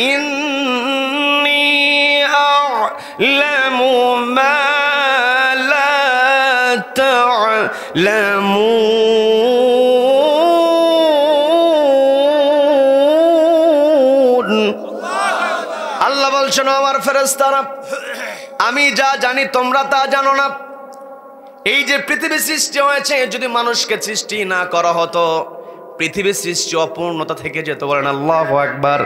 ইন্নী আ'লামু মা লা তা'লামুন। আল্লাহ বলছেন, আমার ফেরেশতারা, আমি যা জানি তোমরা তা জানো না। এই যে পৃথিবী সৃষ্টি হয়েছে, যদি মানুষকে সৃষ্টি না করা হতো, পৃথিবীর সৃষ্টি অপূর্ণতা থেকে যেত। বলেন আল্লাহু আকবার।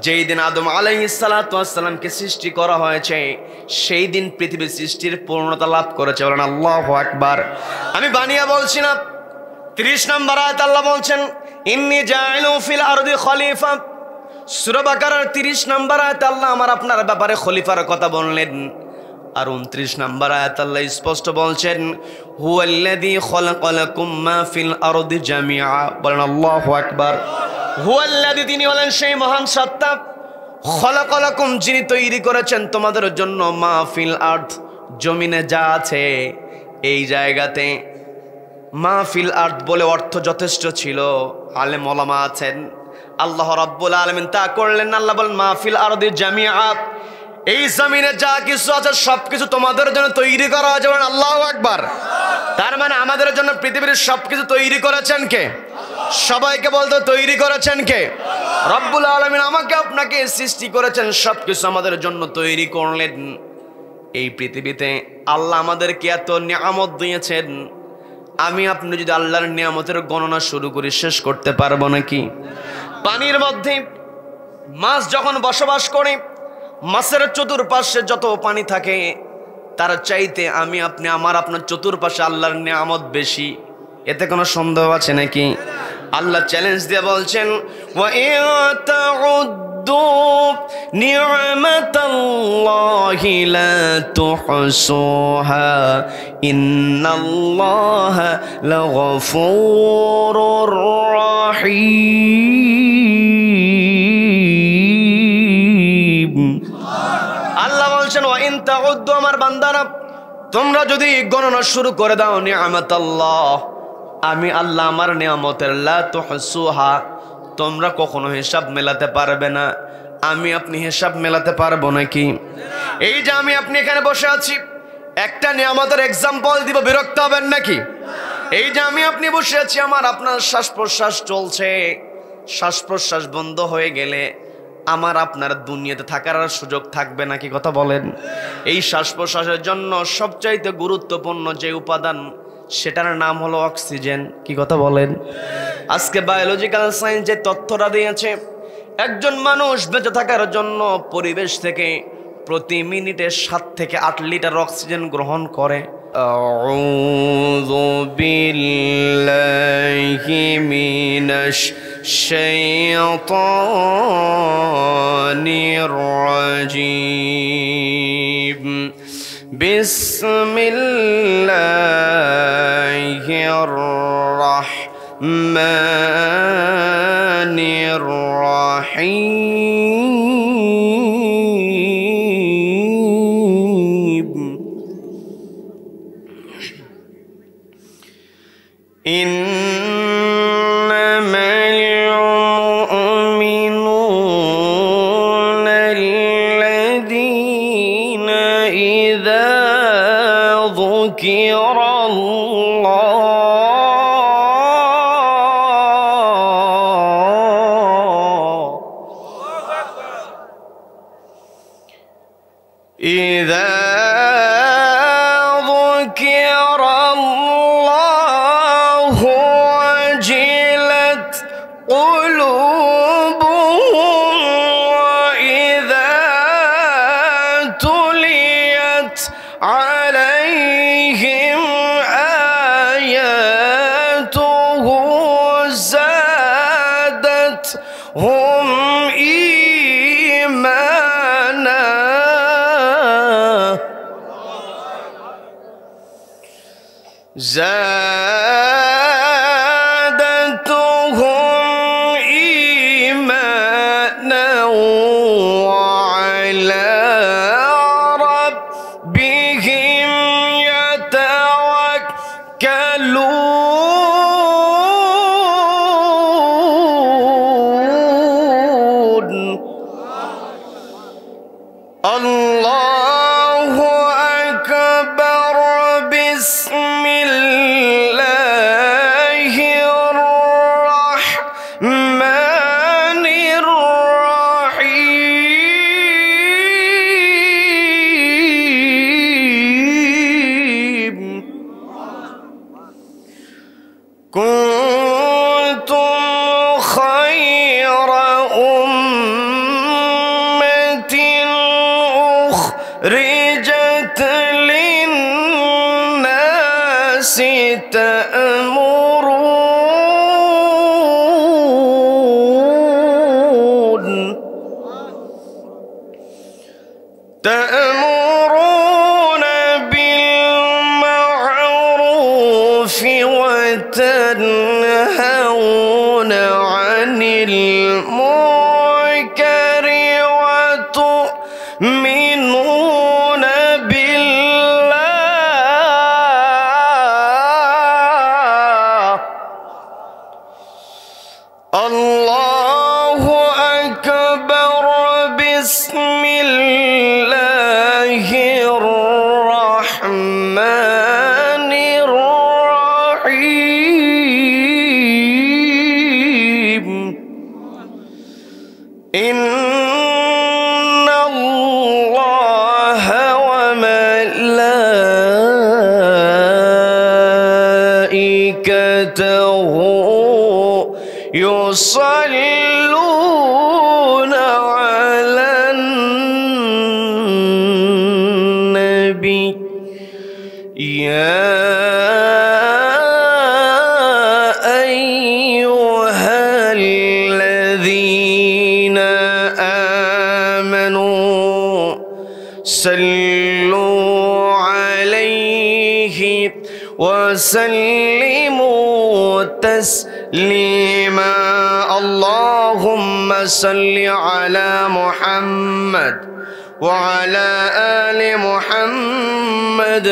যেই দিন আদম আলাইহিস সালাতু ওয়াস সালামকে সৃষ্টি করা হয়েছে, সেই দিন পৃথিবীর সৃষ্টির পূর্ণতা লাভ করেছে। বলেন আল্লাহু আকবার। আমি বানিয়ে বলছি না। 30 নম্বর আয়াত আল্লাহ বলছেন, ইন্নী জাইলু ফিল আরদি খলিফা। সূরা বাকারার 30 নম্বর আয়াত আল্লাহ আমার আপনার ব্যাপারে খলিফার কথা বললেন। আর 29 নম্বর আয়াত আল্লাহ স্পষ্ট বলছেন, হুয়াল্লাযী খালাকালাকুম মা ফিল আরদি জামিআ। বলেন আল্লাহু আকবার। হুয়াল্লাযী, তিনি হলেন সেই মহান সত্তা, খালাকালাকুম, যিনি তৈরি করেছেন তোমাদের জন্য, মা ফিল আরদ, জমিনে যা আছে। এই জায়গাতে মা ফিল আরদ বলে অর্থ যথেষ্ট ছিল। আলেম ওলামা আছেন, আল্লাহ রাব্বুল আলামিন তা করলেন। আল্লাহ বলেন মা ফিল আরদি জামিআ, এই জমিনে যা কিছু আছে সবকিছু তোমাদের জন্য তৈরি করা হয়েছে। বলেন আল্লাহু আকবার। তার মানে আমাদের জন্য পৃথিবীর সবকিছু তৈরি করেছেন কে? সবাইকে বলতে, তৈরি করেছেন কে? রব্বুল আলামিন আমাকে আপনাকে সৃষ্টি করেছেন, সবকিছু আমাদের জন্য তৈরি করলেন। এই পৃথিবীতে আল্লাহ আমাদেরকে এত নিয়ামত দিয়েছেন, আমি আপনি যদি আল্লাহর নিয়ামতের গণনা শুরু করি শেষ করতে পারবো নাকি? পানির মধ্যে মাছ যখন বসবাস করে, মাছের চতুর্পাশে যত পানি থাকে, তার চাইতে আমি আপনি আমার আপনার চতুর্পাশে আল্লাহর নিয়ামত বেশি। এতে কোনো সন্দেহ আছে নাকি? আল্লাহ চ্যালেঞ্জ দিয়ে বলছেন, ওয়া ইন তাউদ্দু নি'মাতাল্লাহি লা তুহসুহা ইন্নাল্লাহা লাগফুরুর রাহিম। আল্লাহ বলছেন, ওয়া ইন তাউদ্দু, আমার বান্দারা, তোমরা যদি গণনা শুরু করে দাও নি'মাতাল্লাহ, আমি আল্লাহ আমার নিয়ামতের, লা তুহসুহা, তোমরা কখনো হিসাব মেলাতে পারবে না। আমি আপনি হিসাব মেলাতে পারবো নাকি? এই যে আমি আপনি এখানে বসে আছি, একটা নিয়ামতের এক্সাম্পল দিব, বিরক্ত হবেন নাকি? এই যে আমি আপনি বসে আছি, আমার আপনার শ্বাস প্রশ্বাস চলছে, শ্বাস প্রশ্বাস বন্ধ হয়ে গেলে আমার আপনার দুনিয়াতে থাকার আর সুযোগ থাকবে নাকি? কথা বলেন। এই শ্বাস প্রশ্বাসের জন্য সবচাইতে গুরুত্বপূর্ণ যে উপাদান, সেটার নাম হলো অক্সিজেন। কি কথা বলেন? আজকে বায়োলজিক্যাল সায়েন্স যে তথ্যটা দিয়েছে, একজন মানুষ বেঁচে থাকার জন্য পরিবেশ থেকে প্রতি মিনিটে 7 থেকে 8 লিটার অক্সিজেন গ্রহণ করে। আউযু বিল্লাহি মিনাশ শাইতানির রাজীম। বিসমিল্লাহির রাহমানির রাহিম। ইন্নামাল মুমিনুনা আল্লাযীনা ইযা ذكر الله وجلت قلوبهم وإذا تليت عليهم آياته زادتهم إيمانا وعلى ربهم يتوكلون আল্লাহু আকবার বিসমিল্লাহির রাহমানির রাহিম কুনতুম খায়রা رجت للناس تأمرون بالمعروف وتنهون عن المنكر وتؤمنون الله أكبر بسم الله الرحمن الرحيم إن الله وملائكته يصلون على النبي يا أيها الذين آمنوا صلوا عليه وسلموا تسليما اللهم صل على محمد وعلى آل محمد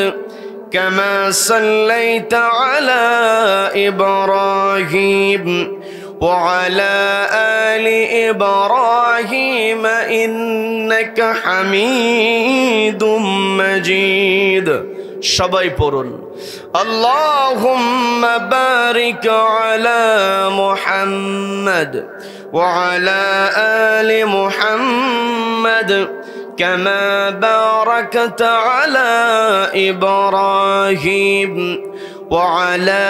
كما صليت على إبراهيم وعلى آل إبراهيم إنك حميد مجيد সবাই পড়ুন اللهم بارك على محمد وعلى آل محمد كما باركت على إبراهيم وعلى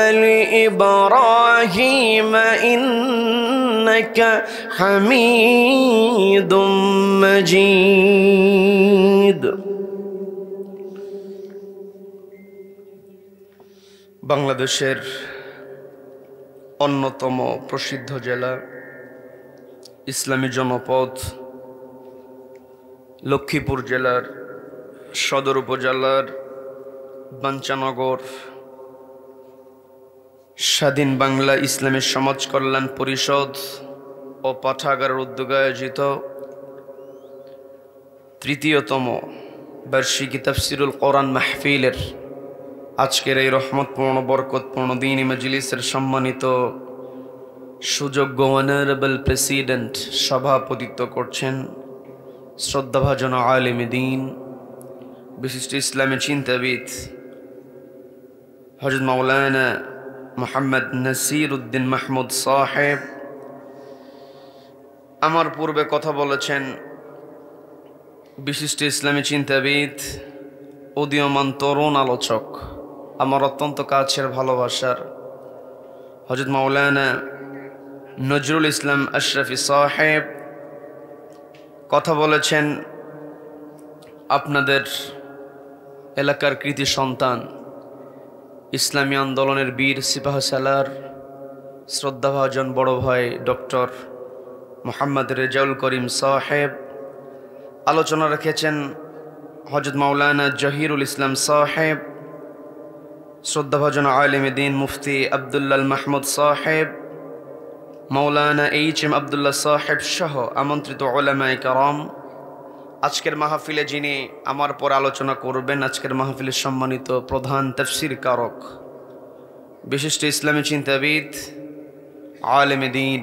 آل إبراهيم إنك حميد مجيد বাংলাদেশের অন্যতম প্রসিদ্ধ জেলা ইসলামী জনপদ লক্ষ্মীপুর জেলার সদর উপজেলার বাঞ্ছানগর স্বাধীন বাংলা ইসলামী সমাজ কল্যাণ পরিষদ ও পাঠাগারের উদ্যোগে আয়োজিত তৃতীয়তম বার্ষিকী তাফসিরুল কোরআন মাহফিলের আজকের এই রহমতপূর্ণ বরকতপূর্ণ দ্বীনি মজলিসের সম্মানিত সুযোগ্য অনারেবল প্রেসিডেন্ট সভাপতিত্ব করছেন শ্রদ্ধাভাজন আলেমে দ্বীন বিশিষ্ট ইসলামী চিন্তাবিদ হযরত মাওলানা মুহাম্মদ নাসির উদ্দিন মাহমুদ সাহেব। আমার পূর্বে কথা বলেছেন বিশিষ্ট ইসলামী চিন্তাবিদ উদীয়মান তরুণ আলোচক আমার অত্যন্ত কাছের ভালোবাসার হযরত মাওলানা নজরুল ইসলাম আশরাফি সাহেব। কথা বলেছেন আপনাদের এলাকার কৃতি সন্তান ইসলামী আন্দোলনের বীর সিপাহসালার শ্রদ্ধাভাজন বড় ভাই ডক্টর মোহাম্মদ রেজাউল করিম সাহেব। আলোচনা রেখেছেন হযরত মাওলানা জহিরুল ইসলাম সাহেব, শ্রদ্ধাভাজন আলেমে দ্বীন মুফতি আব্দুল্লাহ মাহমুদ সাহেব, মাওলানা এইচ.এম. আব্দুল্লাহ সাহেব সহ আমন্ত্রিত উলামায়ে কেরাম। আজকের মাহফিলে যিনি আমার পর আলোচনা করবেন, আজকের মাহফিলের সম্মানিত প্রধান তাফসীর কারক বিশিষ্ট ইসলামী চিন্তাবিদ আলেমে দ্বীন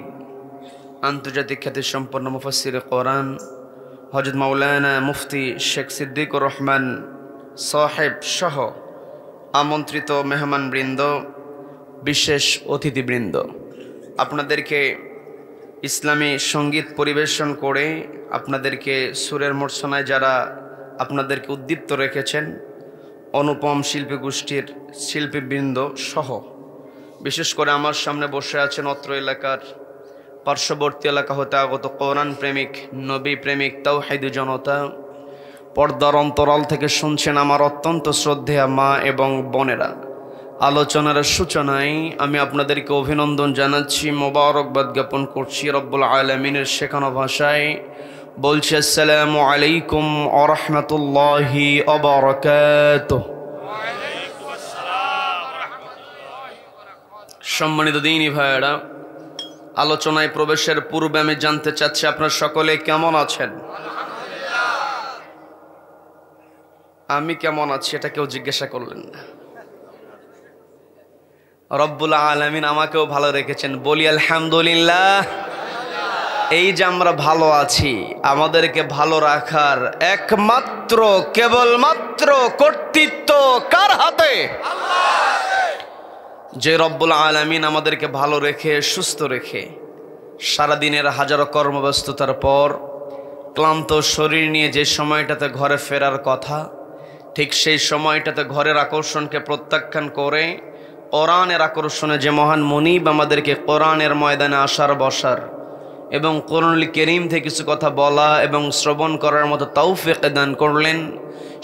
আন্তর্জাতিক খ্যাতিসম্পন্ন মুফাসসিরে কোরআন হযরত মাওলানা মুফতি শেখ সিদ্দিকুর রহমান সাহেব সহ আমন্ত্রিত মেহমানবৃন্দ, বিশেষ অতিথিবৃন্দ, আপনাদেরকে ইসলামী সঙ্গীত পরিবেশন করে আপনাদেরকে সুরের মূর্ছনায় যারা আপনাদেরকে উদ্দীপ্ত রেখেছেন, অনুপম শিল্পী গোষ্ঠীর শিল্পীবৃন্দ সহ বিশেষ করে আমার সামনে বসে আছেন অত্র এলাকার পার্শ্ববর্তী এলাকা হতে আগত কোরআন প্রেমিক, নবী প্রেমিক, তাওহীদি জনতা, পর্দার অন্তরাল থেকে শুনছেন আমার অত্যন্ত শ্রদ্ধেয়া মা এবং বোনেরা। আলোচনার সূচনায় আমি আপনাদেরকে অভিনন্দন জানাচ্ছি, মোবারকবাদ জ্ঞাপন করছি। রব্বুল আলামিনের শেখানো ভাষায় বলছি, আসসালামু আলাইকুম ওয়া রাহমাতুল্লাহি ওয়া বারাকাতুহু। সম্মানিত দ্বীনী ভাইয়েরা, আলোচনায় প্রবেশের পূর্বে আমি জানতে চাচ্ছি আপনারা সকলে কেমন আছেন? আমি কেমন আছি এটা কেউ জিজ্ঞাসা করলেন না। রব্বুল আলামিন আমাকেও ভালো রেখেছেন, বলি আলহামদুলিল্লাহ। এই যে আমরা ভালো আছি, আমাদেরকে ভালো রাখার একমাত্র কেবলমাত্র কর্তৃত্ব কার হাতে? যে রব্বুল আলামিন আমাদেরকে ভালো রেখে সুস্থ রেখে সারাদিনের হাজারো কর্মব্যস্ততার পর ক্লান্ত শরীর নিয়ে যে সময়টাতে ঘরে ফেরার কথা, ঠিক সেই সময়টাতে ঘরের আকর্ষণকে প্রত্যাখ্যান করে কোরআনের আকর্ষণে যে মহান মুনিব আমাদেরকে কোরআনের ময়দানে আসার বসার এবং কোরআনুল কারীম থেকে কিছু কথা বলা এবং শ্রবণ করার মতো তৌফিক দান করলেন,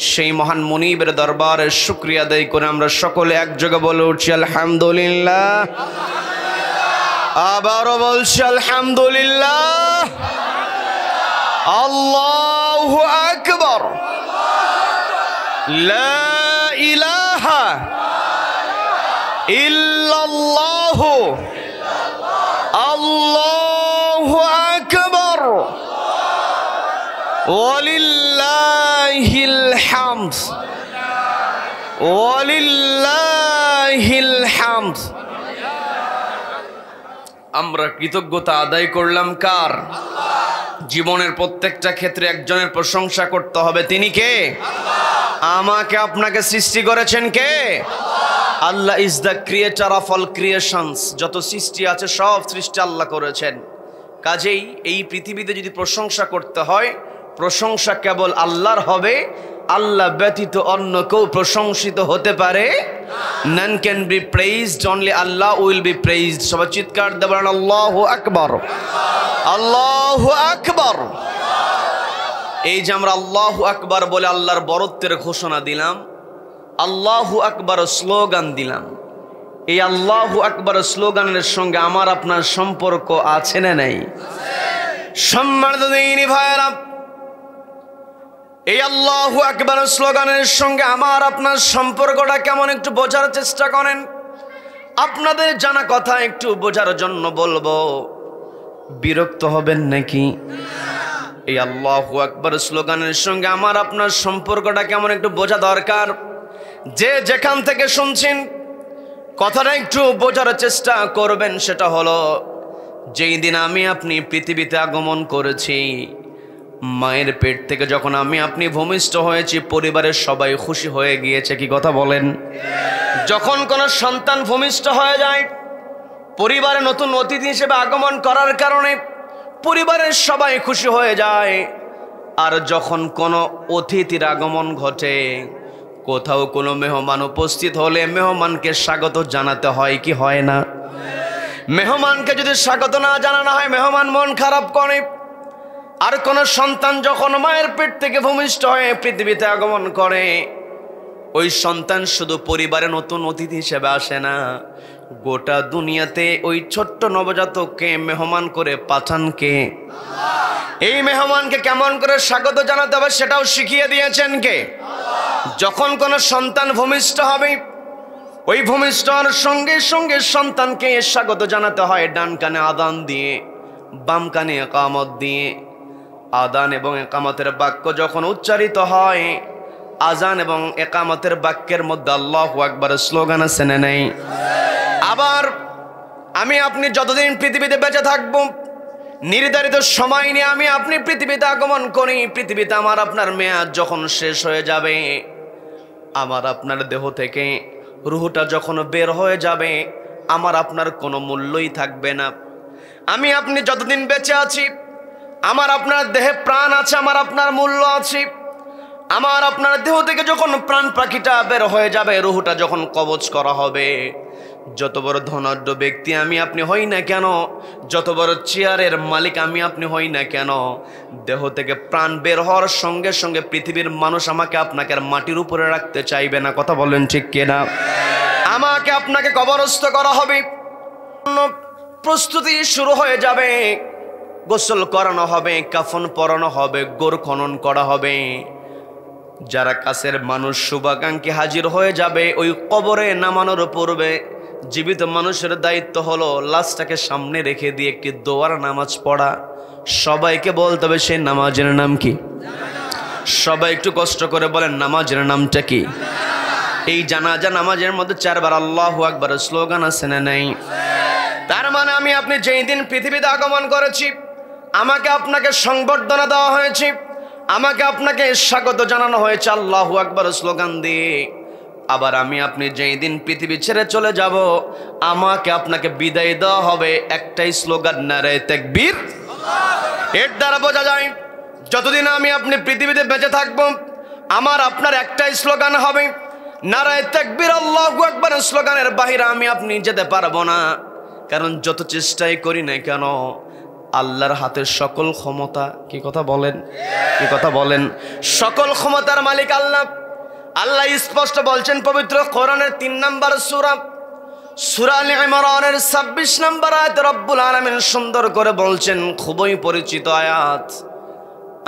সেই মহান মুনিবের দরবারে শুকরিয়া আদায় করে আমরা সকলে একযোগে বলে উঠছি আলহামদুলিল্লাহ। আবারও বলছি আলহামদুলিল্লাহ। আল্লাহু আকবার। লা ইলাহা ইল্লাল্লাহু আল্লাহু আকবার ওয়ালিল্লাহিল হামদ ওয়ালিল্লাহিল হামদ। আমরা কৃতজ্ঞতা আদায় করলাম কার? জীবনের প্রত্যেকটা ক্ষেত্রে একজনের প্রশংসা করতে হবে, তিনি কে? আমাকে আপনাকে সৃষ্টি করেছেন কে? Allah is the creator of all creations. যত সৃষ্টি আছে সব সৃষ্টি আল্লাহ করেছেন। কাজেই এই পৃথিবীতে যদি প্রশংসা করতে হয়, প্রশংসা কেবল আল্লাহর হবে। আল্লাহ ব্যতীত অন্য কেউ প্রশংসিত হতে পারে। None can be praised, only Allah will be praised. সবাই চিৎকার দিয়ে বলেন আল্লাহু আকবার, আল্লাহু আকবার। এই যে আমরা আল্লাহু আকবার বলে আল্লাহর বরত্বের ঘোষণা দিলাম, আল্লাহু আকবার স্লোগান দিলাম, এই আল্লাহু আকবার স্লোগানের সঙ্গে আমার আপনার সম্পর্ক আছে না নাই? সম্মানিত দ্বীনী ভাইয়েরা, এই আল্লাহু আকবার স্লোগানের সঙ্গে আমার আপনার সম্পর্কটা কেমন একটু বোঝার চেষ্টা করেন। আপনাদের জানা কথা একটু বোঝার জন্য বলবো, বিরক্ত হবেন নাকি? এই আল্লাহু আকবার স্লোগানের সঙ্গে আমার আপনার সম্পর্কটা কেমন একটু বোঝা দরকার। যে যেখান থেকে শুনছেন কথাটা একটু বোঝার চেষ্টা করবেন। সেটা হলো, যেই দিন আমি আপনি পৃথিবীতে আগমন করেছি, মায়ের পেট থেকে যখন আমি আপনি ভূমিষ্ঠ হয়েছি, পরিবারের সবাই খুশি হয়ে গিয়েছে। কি কথা বলেন? যখন কোনো সন্তান ভূমিষ্ঠ হয়ে যায়, পরিবারে নতুন অতিথি হিসেবে আগমন করার কারণে পরিবারের সবাই খুশি হয়ে যায়। আর যখন কোনো অতিথির আগমন ঘটে, কোথাও কোনো মেহমান উপস্থিত হলে মেহমানকে স্বাগত জানাতে হয় কি হয় না? মেহমানকে যদি স্বাগত না জানানো হয়, মেহমান মন খারাপ করে। আর কোনো সন্তান যখন মায়ের পেট থেকে ভূমিষ্ঠ হয়ে পৃথিবীতে আগমন করে, ওই সন্তান শুধু পরিবারে নতুন অতিথি হিসেবে আসে না, গোটা দুনিয়াতে ওই ছোট্ট নবজাতককে মেহমান করে পাঠান কে? এই মেহমানকে কেমন করে স্বাগত জানাতে হবে সেটাও শিখিয়ে দিয়েছেন কে? যখন কোনো সন্তান ভূমিষ্ঠ হবে, ওই ভূমিষ্ঠ হওয়ার সঙ্গে সঙ্গে সন্তানকে স্বাগত জানাতে হয় ডান কানে আযান দিয়ে, বাম কানে ইকামত দিয়ে। আযান এবং ইকামতের বাক্য যখন উচ্চারিত হয়, আযান এবং ইকামতের বাক্যের মধ্যে আল্লাহু আকবার স্লোগান আছে না নাই? আবার আমি আপনি যতদিন পৃথিবীতে বেঁচে থাকবো, নির্ধারিত সময় নিয়ে আমি আপনি পৃথিবীতে আগমন করি। পৃথিবীতে আমার আপনার মেয়াদ যখন শেষ হয়ে যাবে, আমার আপনার দেহ থেকে রুহটা যখন বের হয়ে যাবে, আমার আপনার কোনো মূল্যই থাকবে না। আমি আপনি যতদিন বেঁচে আছি, আমার আপনার দেহে প্রাণ আছে, আমার আপনার মূল্য আছে। আমার আপনার দেহ থেকে যখন প্রাণ পাখিটা বের হয়ে যাবে, রুহটা যখন কবজ করা হবে, যত বড় ধনাঢ্য ব্যক্তি আমি আপনি হই না কেন, যত বড় চেয়ারের মালিক আমি আপনি হই না কেন, দেহ থেকে প্রাণ বের হওয়ার সঙ্গে সঙ্গে পৃথিবীর মানুষ আমাকে আপনাকে আর মাটির উপরে রাখতে চাইবে না। কথা বলেন ঠিক কিনা? আমাকে আপনাকে কবরস্থ করা হবে, প্রস্তুতি শুরু হয়ে যাবে, গোসল করানো হবে, কাফন পরানো হবে, গোর খনন করা হবে। যারা কাছের মানুষ শুভাকাঙ্ক্ষী হাজির হয়ে যাবে, ওই কবরে নামানোর পূর্বে জীবিত মানুষের দায়িত্ব হলো লাশটাকে সামনে রেখে দিয়ে একটি দোয়ার নামাজ পড়া। সবাইকে বলতে হবে সেই নামাজের নাম কি? সবাই একটু কষ্ট করে বলেন, নামাজের নামটা কি? এই জানাজা নামাজের মধ্যে 4 বার আল্লাহু আকবার স্লোগান আছে না নাই? তার মানে আমি আপনি যেই দিন পৃথিবীতে আগমন করেছি, আমাকে আপনাকে সংবর্ধনা দেওয়া হয়েছে, আমাকে আপনাকে স্বাগত জানানো হয়েছে আল্লাহু আকবার স্লোগান দিয়ে। আবার আমি আপনি যেই দিন পৃথিবী ছেড়ে চলে যাব, আমাকে আপনাকে বিদায় দেওয়া হবে একটাই স্লোগান, নারায়ে তাকবীর। এর দ্বারা বোঝা যায় যতদিন আমি আপনি পৃথিবীতে বেঁচে থাকব, আমার আপনার একটাই স্লোগান হবে, নারায়ে তাকবীর আল্লাহু আকবার। স্লোগানের বাহিরে আমি আপনি যেতে পারবো না। কারণ যত চেষ্টাই করি না কেন, আল্লাহর হাতের সকল ক্ষমতা, কি কথা বলেন, কি কথা বলেন, সকল ক্ষমতার মালিক আল্লাহ। আল্লাহ স্পষ্ট বলছেন পবিত্র কোরআনের 3 নম্বর সূরা, সূরা আল ইমরানের 26 নম্বর আয়াত রব্বুল আলামিন সুন্দর করে বলছেন, খুবই পরিচিত আয়াত।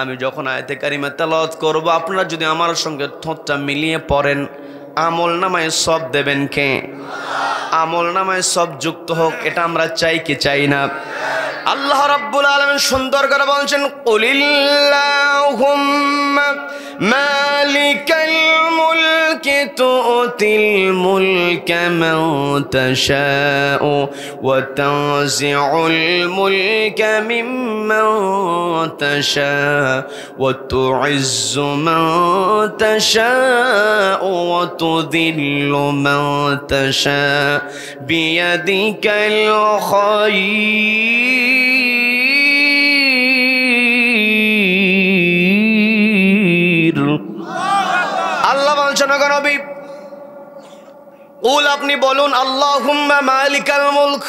আমি যখন আয়াতে কারিমা তেলাওয়াত করব, আপনারা যদি আমার সঙ্গে ঠোঁটটা মিলিয়ে পড়েন, আমল নামায় সব দেবেন কে? আমল নামায় সব যুক্ত হোক, এটা আমরা চাই কি চাই না? আল্লাহ রাব্বুল আলামিন সুন্দর করে বলছেন, কুলিল্লাহুম্মা মালিকাল মুলকি তুতিল মুলকা মান তাশাউ ওয়া তানজিউল মুলকা মিম্মান তাশাউ ওয়া তুইজ্জু মান তাশাউ ওয়া তুযিল্লু মান তাশাউ বিয়াদিকাল খায়র। আল্লাহ বলছেন, নবী উল আপনি বলুন, আল্লাহুম্মা মালিকাল মুলক,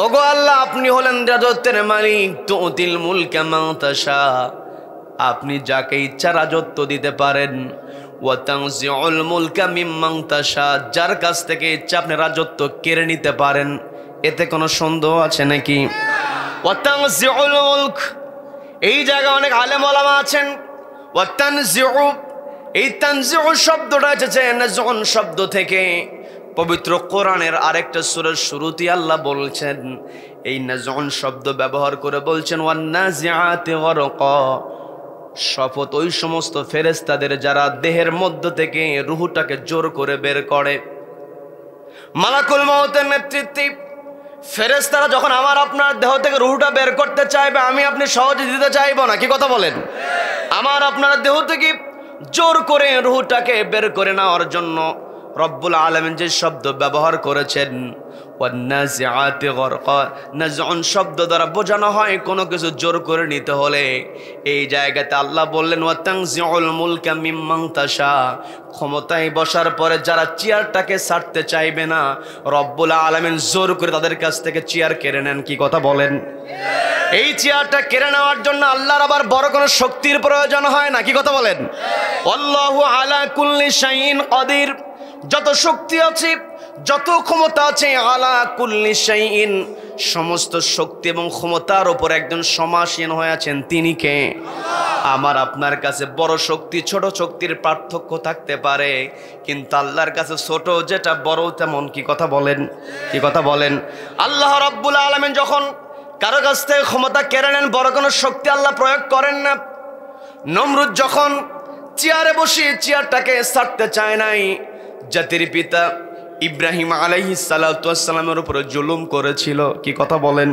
ওগো আল্লাহ আপনি হলেন রাজত্বের মালিক, তুতিল মুলকা মান তাশা, আপনি যাকে ইচ্ছা রাজত্ব দিতে পারেন, ওয়া তানজিউল মুলকা মিম্মান তাশা, যার কাছ থেকে ইচ্ছা আপনি রাজত্ব কেড়ে নিতে পারেন। এতে কোনো সন্দেহ আছে নাকি? ওয়া তানজিউল মুলক, এই জায়গায় অনেক আলেম ওলামা আছেন। ওয়া তানজিউ, এই তানজিউ শব্দটা এসেছে নাজউন শব্দ থেকে। পবিত্র কোরআনের আরেকটা সূরার শুরুতে আল্লাহ বলছেন, এই নাজউন শব্দ ব্যবহার করে বলছেন, ওয়ান নাজিআতি গরকা, শপথ ওই সমস্ত ফেরেশতাদের যারা দেহের মধ্য থেকে রূহটাকে জোর করে বের করে। মালাকুল মউতের নেতৃত্বে ফেরেশতারা যখন আমার আপনার দেহ থেকে রূহটা বের করতে চাইবে, আমি আপনি সহজে দিতে চাইবো না, কি কথা বলেন? আমার আপনার দেহ থেকে জোর করে রূহটাকে বের করে নেওয়ার জন্য রব্বুল আলামিন যে শব্দ ব্যবহার করেছেন, ওয়ান্নাজিআতি গরকা, নাজউন শব্দ দ্বারা বোঝানো হয় কোনো কিছু জোর করে নিতে হলে। এই জায়গাতে আল্লাহ বললেন, ওয়া তানজিউল মুলকা মিম্মান তাশা, ক্ষমতায় বসার পরে যারা চেয়ারটাকে ছাড়তে চাইবে না, রব্বুল আলামিন জোর করে তাদের কাছ থেকে চেয়ার কেড়ে নেন। কি কথা বলেন? এই চেয়ারটা কেড়ে নেওয়ার জন্য আল্লাহর আবার বড় কোনো শক্তির প্রয়োজন হয় না, কি কথা বলেন? আল্লাহু আলা কুল্লি শাইইন কাদির, যত শক্তি আছে, যত ক্ষমতা আছে, আলা কুল্লি শাইইন, সমস্ত শক্তি এবং ক্ষমতার উপর একজন সমাসীন হয়ে আছেন, তিনি কে? আমার আপনার কাছে বড় শক্তি ছোট শক্তির পার্থক্য থাকতে পারে, কিন্তু আল্লাহর কাছে ছোট যেটা বড় তেমন। কি কথা বলেন? কি কথা বলেন? আল্লাহ রাব্বুল আলামিন যখন কারো কাছ থেকে ক্ষমতা কেড়ে নেন, বড় কোনো শক্তি আল্লাহ প্রয়োগ করেন না। নমরুদ যখন চেয়ারে বসে চেয়ারটাকে ছাড়তে চায় নাই, জাতির পিতা ইব্রাহিম আলাইহিস সালাতু ওয়াস সালামের উপরে জুলুম করেছিল। কি কথা বলেন?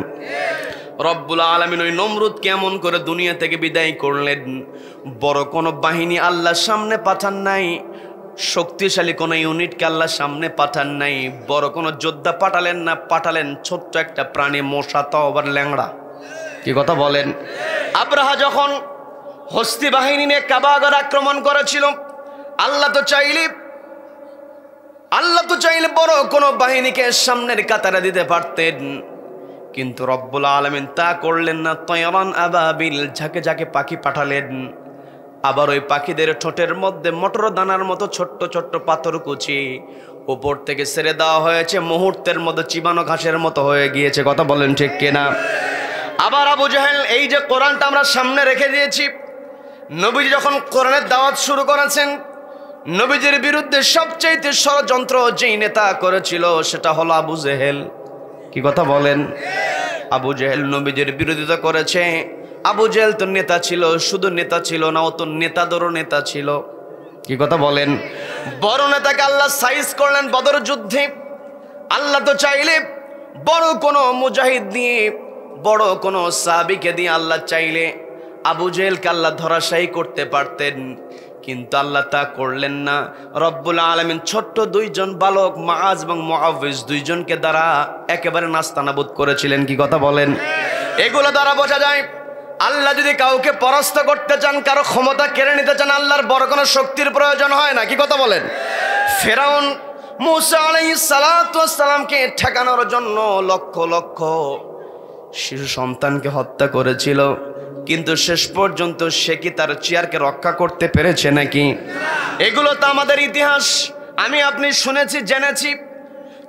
রব্বুল আলামিন ওই নমরুদ কেমন করে দুনিয়া থেকে বিদায় করলেন। বড় কোনো বাহিনী আল্লাহর সামনে পাঠান নাই, শক্তিশালী কোনো ইউনিটকে আল্লাহর সামনে পাঠান নাই, বড় কোনো যোদ্ধা পাঠালেন না, পাঠালেন ছোট্ট একটা প্রাণী, মশা, তাও আবার ল্যাংড়া। কি কথা বলেন? আব্রাহা যখন হস্তি বাহিনী নিয়ে কাবাগর আক্রমণ করেছিল, আল্লাহ তো চাইলে বড় কোনো বাহিনীকে সামনের কাতারে দিতে পারতেন, কিন্তু রব্বুল আলামিন তা করলেন না। তয়রান আবাবিল, ঝাঁকে ঝাঁকে পাখি পাঠালেন। আবার ওই পাখিদের ঠোঁটের মধ্যে মটর দানার মতো ছোট্ট ছোট্ট পাথর কুচি উপর থেকে ছেড়ে দেওয়া হয়েছে, মুহূর্তের মধ্যে চিবানো ঘাসের মতো হয়ে গিয়েছে। কথা বলেন ঠিক কিনা? আবার আবু জাহেল, এই যে কোরআনটা আমরা সামনে রেখে দিয়েছি, নবীজি যখন কোরআনের দাওয়াত শুরু করেছেন, নবীজির বিরুদ্ধে সবচেয়ে ষড়যন্ত্র যেই নেতা করেছিল সেটা হলো আবু জেহেল। কি কথা বলেন? আবু জেহেল নবীজির বিরোধিতা করেছে। আবু জেহেল তো নেতা ছিল, শুধু নেতা ছিল না, ও তো নেতাদেরও নেতা ছিল। কি কথা বলেন? বড় নেতাকে আল্লাহ সাইজ করলেন বদর যুদ্ধে। আল্লাহ তো চাইলে বড় কোনো মুজাহিদ দিয়ে, বড় কোনো সাহাবীকে দিয়ে আল্লাহ চাইলে আবু জেহেলকে আল্লাহ ধরাশায়ী করতে পারতেন, কিন্তু আল্লাহ তা করলেন না। রব্বুল আলামিন ছোট্ট দুইজন বালক মুআজ এবং মুআউযিজ, দুইজনকে দ্বারা একেবারে নাস্তানাবুদ করেছিলেন। কি কথা বলেন? এগুলো দ্বারা বোঝা যায় আল্লাহ যদি কাউকে পরাস্ত করতে চান, কারো ক্ষমতা কেড়ে নিতে চান, আল্লাহর বড় কোনো শক্তির প্রয়োজন হয় না। কি কথা বলেন? ফেরাউন মূসা আলাইহিস সালাতু ওয়াস সালামকে ঠেকানোর জন্য লক্ষ লক্ষ শিশু সন্তানকে হত্যা করেছিল, কিন্তু শেষ পর্যন্ত সে কি তার চেয়ারকে রক্ষা করতে পেরেছে নাকি? এগুলো তো আমাদের ইতিহাস, আমি আপনি শুনেছি, জেনেছি।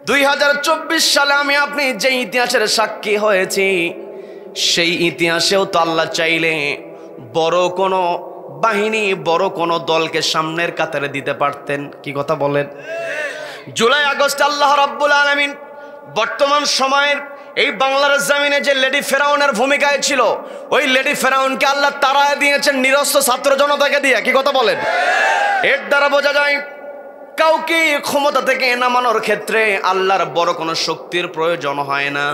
2024 সালে আমি আপনি যে ইতিহাসের সাক্ষী হয়েছি, সেই ইতিহাসেও তো আল্লাহ চাইলে বড় কোনো বাহিনী, বড় কোনো দলকে সামনের কাতারে দিতে পারতেন। কি কথা বলেন? জুলাই আগস্ট আল্লাহ রাব্বুল আলামিন বর্তমান সময়ের এই বাংলার জমিনে যে লেডি ফেরাউনের ভূমিকায় ছিল, ওই লেডি ফেরাউনকে আল্লাহ তাড়ায় দিয়েছেন নিরস্ত্র ছাত্র জনতাকে দিয়ে। কি কথা বলেন? এর দ্বারা বোঝা যায় কাউকে ক্ষমতা থেকে নামানোর ক্ষেত্রে আল্লাহর বড় কোনো শক্তির প্রয়োজন হয় না।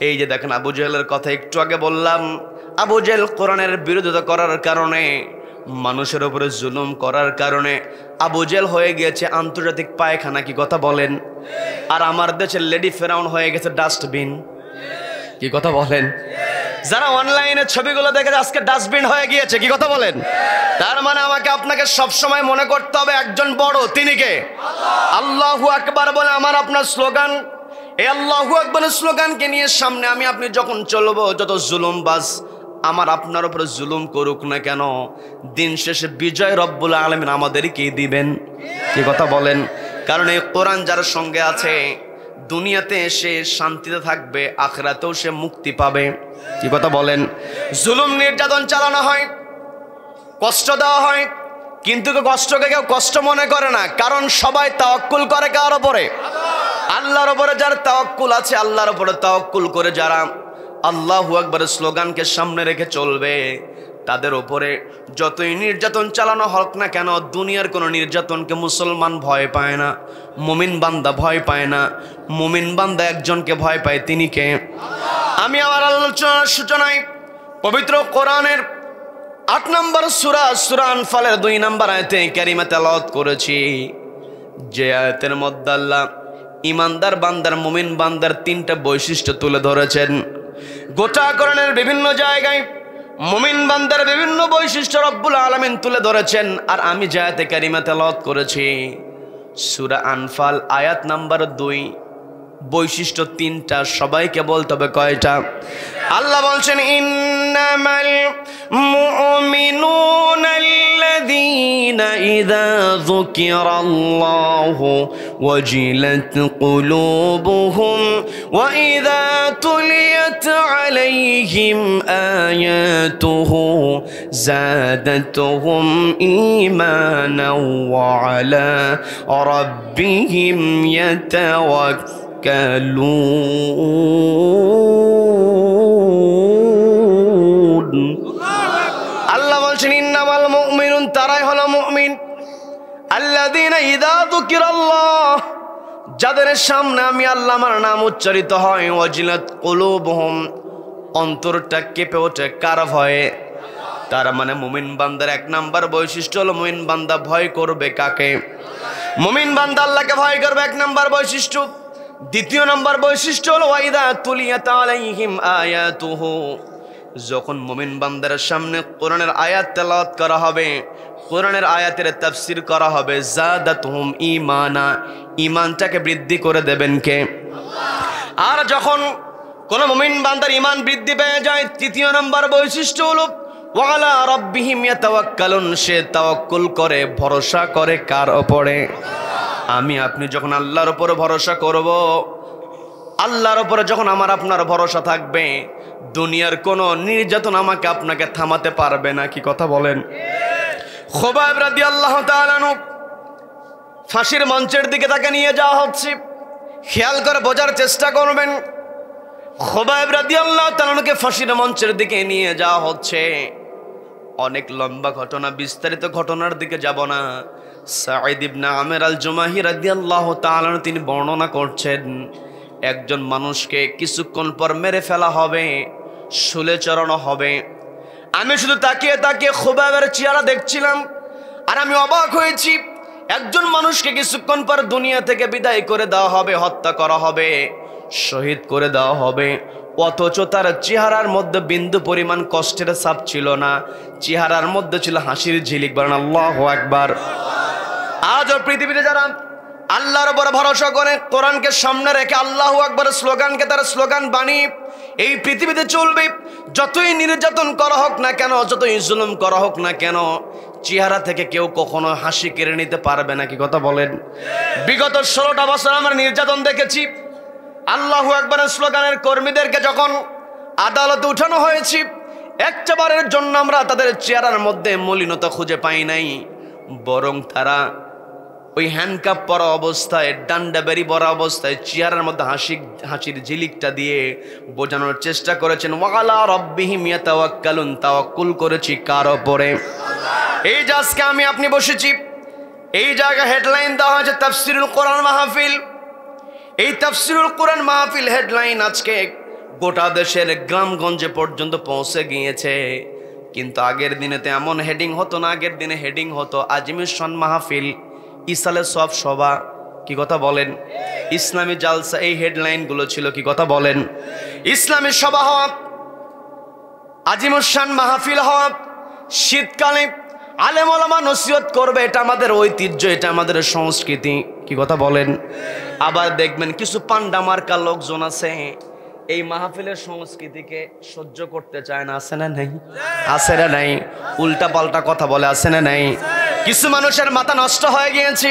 এই যে দেখেন আবু জেহেলের কথা একটু আগে বললাম, আবু জেহেল কোরআনের বিরোধিতা করার কারণে, মানুষের উপরে জুলুম করার কারণে আবু জেহেল হয়ে গিয়েছে আন্তর্জাতিক পায়খানা। কি কথা বলেন? আর আমার দেশের লেডি ফেরাউন হয়ে গেছে ডাস্টবিন। কি কথা বলেন? যারা অনলাইনে ছবিগুলো দেখে আজকে ডাস্টবিন হয়ে গিয়েছে। কি কথা বলেন? তার মানে আমাকে আপনাকে সবসময় মনে করতে হবে একজন বড়, তিনি কে? আল্লাহু আকবার বলে আমার আপনার স্লোগান। এই আল্লাহু আকবারের স্লোগানকে নিয়ে সামনে আমি আপনি যখন চলবো, যত জুলুমবাজ আমার আপনার উপরে জুলুম করুক না কেন, দিন শেষে বিজয় রব্বুল আলামিন আমাদেরকেই দিবেন। কি কথা বলেন? কারণ এই কোরআন যার সঙ্গে আছে, দুনিয়াতে সে শান্তিতে থাকবে, আখিরাতেও সে মুক্তি পাবে। কি কথা বলেন? জুলুম নির্যাতন চালানো হয়, কষ্ট দেওয়া হয়, কিন্তু কষ্টকে কেউ কষ্ট মনে করে না, কারণ সবাই তাওয়াক্কুল করে কার উপরে? আল্লাহর উপরে। যার তাওয়াক্কুল আছে, আল্লাহর উপরে তাওয়াক্কুল করে যারা আল্লাহু আকবারের স্লোগানকে সামনে রেখে চলবে, তাদের উপরে যতই নির্যাতন চালানো হোক না কেন, দুনিয়ার কোনো নির্যাতনকে মুসলমান ভয় পায় না, মুমিন বান্দা ভয় পায় না। মুমিন বান্দা একজনকে ভয় পায়, তিনি কে? আমি আমার আলোচনার সূচনায় পবিত্র কোরআনের 8 নম্বর সূরা আনফালের 2 নম্বর আয়াতে কারিমা তেলাওয়াত করেছি, যে আয়াতের মধ্যে আল্লাহ ইমানদার বান্দার, মুমিন বান্দার 3টা বৈশিষ্ট্য তুলে ধরেছেন। গোটা কোরআনের বিভিন্ন জায়গায় মুমিন বান্দার বিভিন্ন বৈশিষ্ট্য রব্বুল আলামিন তুলে ধরেছেন। আর আমি যে আয়াতে কারিমা তেলাওয়াত করেছি সূরা আনফাল আয়াত নাম্বার 2, বৈশিষ্ট্য 3টা। সবাইকে বলতে হবে কয়টা? আল্লাহ বলছেন, ইন্নামাল মুমিনুনা আল্লাযীনা ইযা যুকিরাল্লাহু ওয়াজিলাত কুলুবুহুম ওয়া ইযা তুলিয়াত আলাইহিম আয়াতুহু যাদাতুহুম ঈমানাও ওয়া আলা রাব্বিহিম ইয়াতাওয়াক্কালুন। আল্লাহ বলছেন, ইন্নামাল মুমিনুন, তারাই হলো মুমিন, আল্লাযীনা ইযা যুকিরাল্লাহ, যাদের সামনে আমি আল্লাহ আমার নাম উচ্চারিত হয়, ওয়াজিলাত কুলুবুহুম, অন্তরটা কেঁপে ওঠে কার ভয়ে? তার মানে মুমিন বান্দার এক নাম্বার বৈশিষ্ট্য হলো মুমিন বান্দা ভয় করবে কাকে? মুমিন বান্দা আল্লাহকে ভয় করবে, এক নাম্বার বৈশিষ্ট্য। দ্বিতীয় নাম্বার বৈশিষ্ট্য হলো ওয়াইদা তুলিয়াত আলাইহিম আয়াতুহু, যখন মুমিন বান্দার সামনে কোরআনের আয়াত তেলাওয়াত করা হবে, কোরআনের আয়াতের তাফসীর করা হবে, জাদাতুহুম ঈমানা, ঈমানটাকে বৃদ্ধি করে দেবেন কে? আল্লাহ। আর যখন কোন মুমিন বান্দার ঈমান বৃদ্ধি পেয়ে যায়, তৃতীয় নাম্বার বৈশিষ্ট্য হলো ওয়ালা রাব্বিহিম ইয়াতাওয়াক্কালুন, সে তাওয়াক্কুল করে, ভরসা করে কার উপরে? আমি আপনি যখন আল্লাহর উপরে ভরসা করব, আল্লাহর উপরে যখন আমার আপনার ভরসা থাকবে, দুনিয়ার কোন নির্যাতন আমাকে আপনাকে থামাতে পারবে না। কি কথা বলেন? খুবাইব রাদিয়াল্লাহু তাআলা আনহু ফাঁসির মঞ্চের দিকে তাকে নিয়ে যাওয়া হচ্ছে। খেয়াল করে বোঝার চেষ্টা করবেন, খুবাইব রাদিয়াল্লাহু তাআলা আনহুকে ফাঁসির মঞ্চের দিকে নিয়ে যাওয়া হচ্ছে। অনেক লম্বা ঘটনা, বিস্তারিত ঘটনার দিকে যাব না। সাঈদ ইবনে আমের আল জুমাহি রাদিয়াল্লাহু তাআলা আনহু তিনি বর্ণনা করছেন, একজন মানুষকে কিছুক্ষণ পর মেরে ফেলা হবে, শুলে চড়ানো হবে। আমি শুধু তাকিয়ে তাকিয়ে খুবাইবের চেহারা দেখছিলাম, আর আমি অবাক হয়েছি। একজন মানুষকে কিছুক্ষণ পর দুনিয়া থেকে বিদায় করে দেওয়া হবে, হত্যা করা হবে, শহীদ করে দেওয়া হবে, অথচ তার চেহারার মধ্যে বিন্দু পরিমাণ কষ্টের ছাপ ছিল না, চেহারার মধ্যে ছিল হাসির ঝিলিক। বলেন আল্লাহু আকবার। আজও পৃথিবীতে যারা আল্লাহর উপর ভরসা করে, কোরআনকে সামনে রেখে আল্লাহু আকবার স্লোগানকে তার স্লোগান বানিয়ে এই পৃথিবীতে চলবে, যতই নির্যাতন করা হোক না কেন, যতই জুলুম করা হোক না কেন, চেহারা থেকে কেউ কখনো হাসি কেড়ে নিতে পারবে না। কি কথা বলেন? বিগত 16টা বছর আমরা নির্যাতন দেখেছি। আল্লাহু আকবারের স্লোগানের কর্মীদেরকে যখন আদালতে উঠানো হয়েছে, একবারের জন্য আমরা তাদের চেহারার মধ্যে মলিনতা খুঁজে পাই নাই, বরং তারা ওই হ্যান্ডকাপ পরা অবস্থায়, ডান্ডা বেরি পরা অবস্থায় চেহারার মধ্যে হাসির ঝিলিকটা দিয়ে বোঝানোর চেষ্টা করেছেন ওয়ালা রাব্বিহিম ইয়াতাওয়াক্কালুন, তাওয়াক্কুল করেছি কার উপরে? এই যে আজকে আমি আপনি বসেছি, এই জায়গায় হেডলাইন দেওয়া হয়েছে তাফসিরুল কোরআন মাহফিল। এই তাফসিরুল কোরআন মাহফিল হেডলাইন আজকে গোটা দেশের গ্রামগঞ্জে পর্যন্ত পৌঁছে গিয়েছে। কিন্তু আগের দিনেতে এমন হেডিং হতো না, আগের দিনে হেডিং হতো আজিমুস শান মাহফিল, ইসালে সব সভা। কি কথা বলেন? ইসলামী জালসা, এই হেডলাইন গুলো ছিল। কি কথা বলেন? ইসলামী সভা হওয়া, আজিমুস শান মাহফিল হওয়া, শীতকালে আলেম ওলামা নসিহত করবে, এটা আমাদের ঐতিহ্য, এটা আমাদের সংস্কৃতি। কি কথা বলেন? আবার দেখবেন কিছু পান্ডা মার্কা লোকজন আছে, এই মাহফিলের সংস্কৃতিকে সহ্য করতে চায় না। আছে না নাই? আছে না নাই? উল্টা পাল্টা কথা বলে, আছে না নাই? কিছু মানুষের মাথা নষ্ট হয়ে গিয়েছে।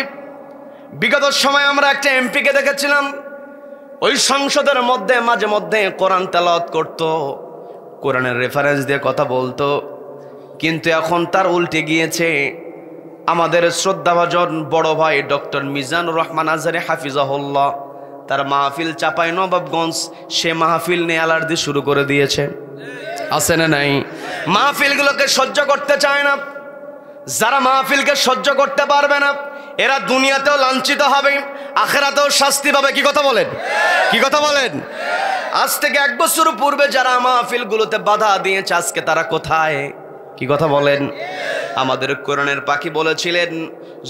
বিগত সময় আমরা একটা এমপিকে দেখেছিলাম, ওই সংসদের মধ্যে মাঝে মধ্যে কোরআন তেলাওয়াত করত, কোরআনের রেফারেন্স দিয়ে কথা বলতো, কিন্তু এখন তার উল্টে গিয়েছে। আমাদের শ্রদ্ধাভাজন বড় ভাই ডক্টর মিজানুর রহমান আজহারী হাফিজাহুল্লাহ, তার মাহফিল চাপাই নবাবগঞ্জ, সে মাহফিল নিয়ে অ্যালার্জি শুরু করে দিয়েছে। আছে না নাই? মাহফিলগুলোকে সহ্য করতে চায় না। যারা মাহফিলকে সহ্য করতে পারবে না, এরা দুনিয়াতেও লাঞ্ছিত হবে, আখিরাতেও শাস্তি পাবে। কি কথা বলেন? কি কথা বলেন? আজ থেকে 1 বছর পূর্বে যারা মাহফিলগুলোতে বাধা দিয়েছে, আজকে তারা কোথায়? কি কথা বলেন? আমাদের কোরআনের পাখি বলেছিলেন,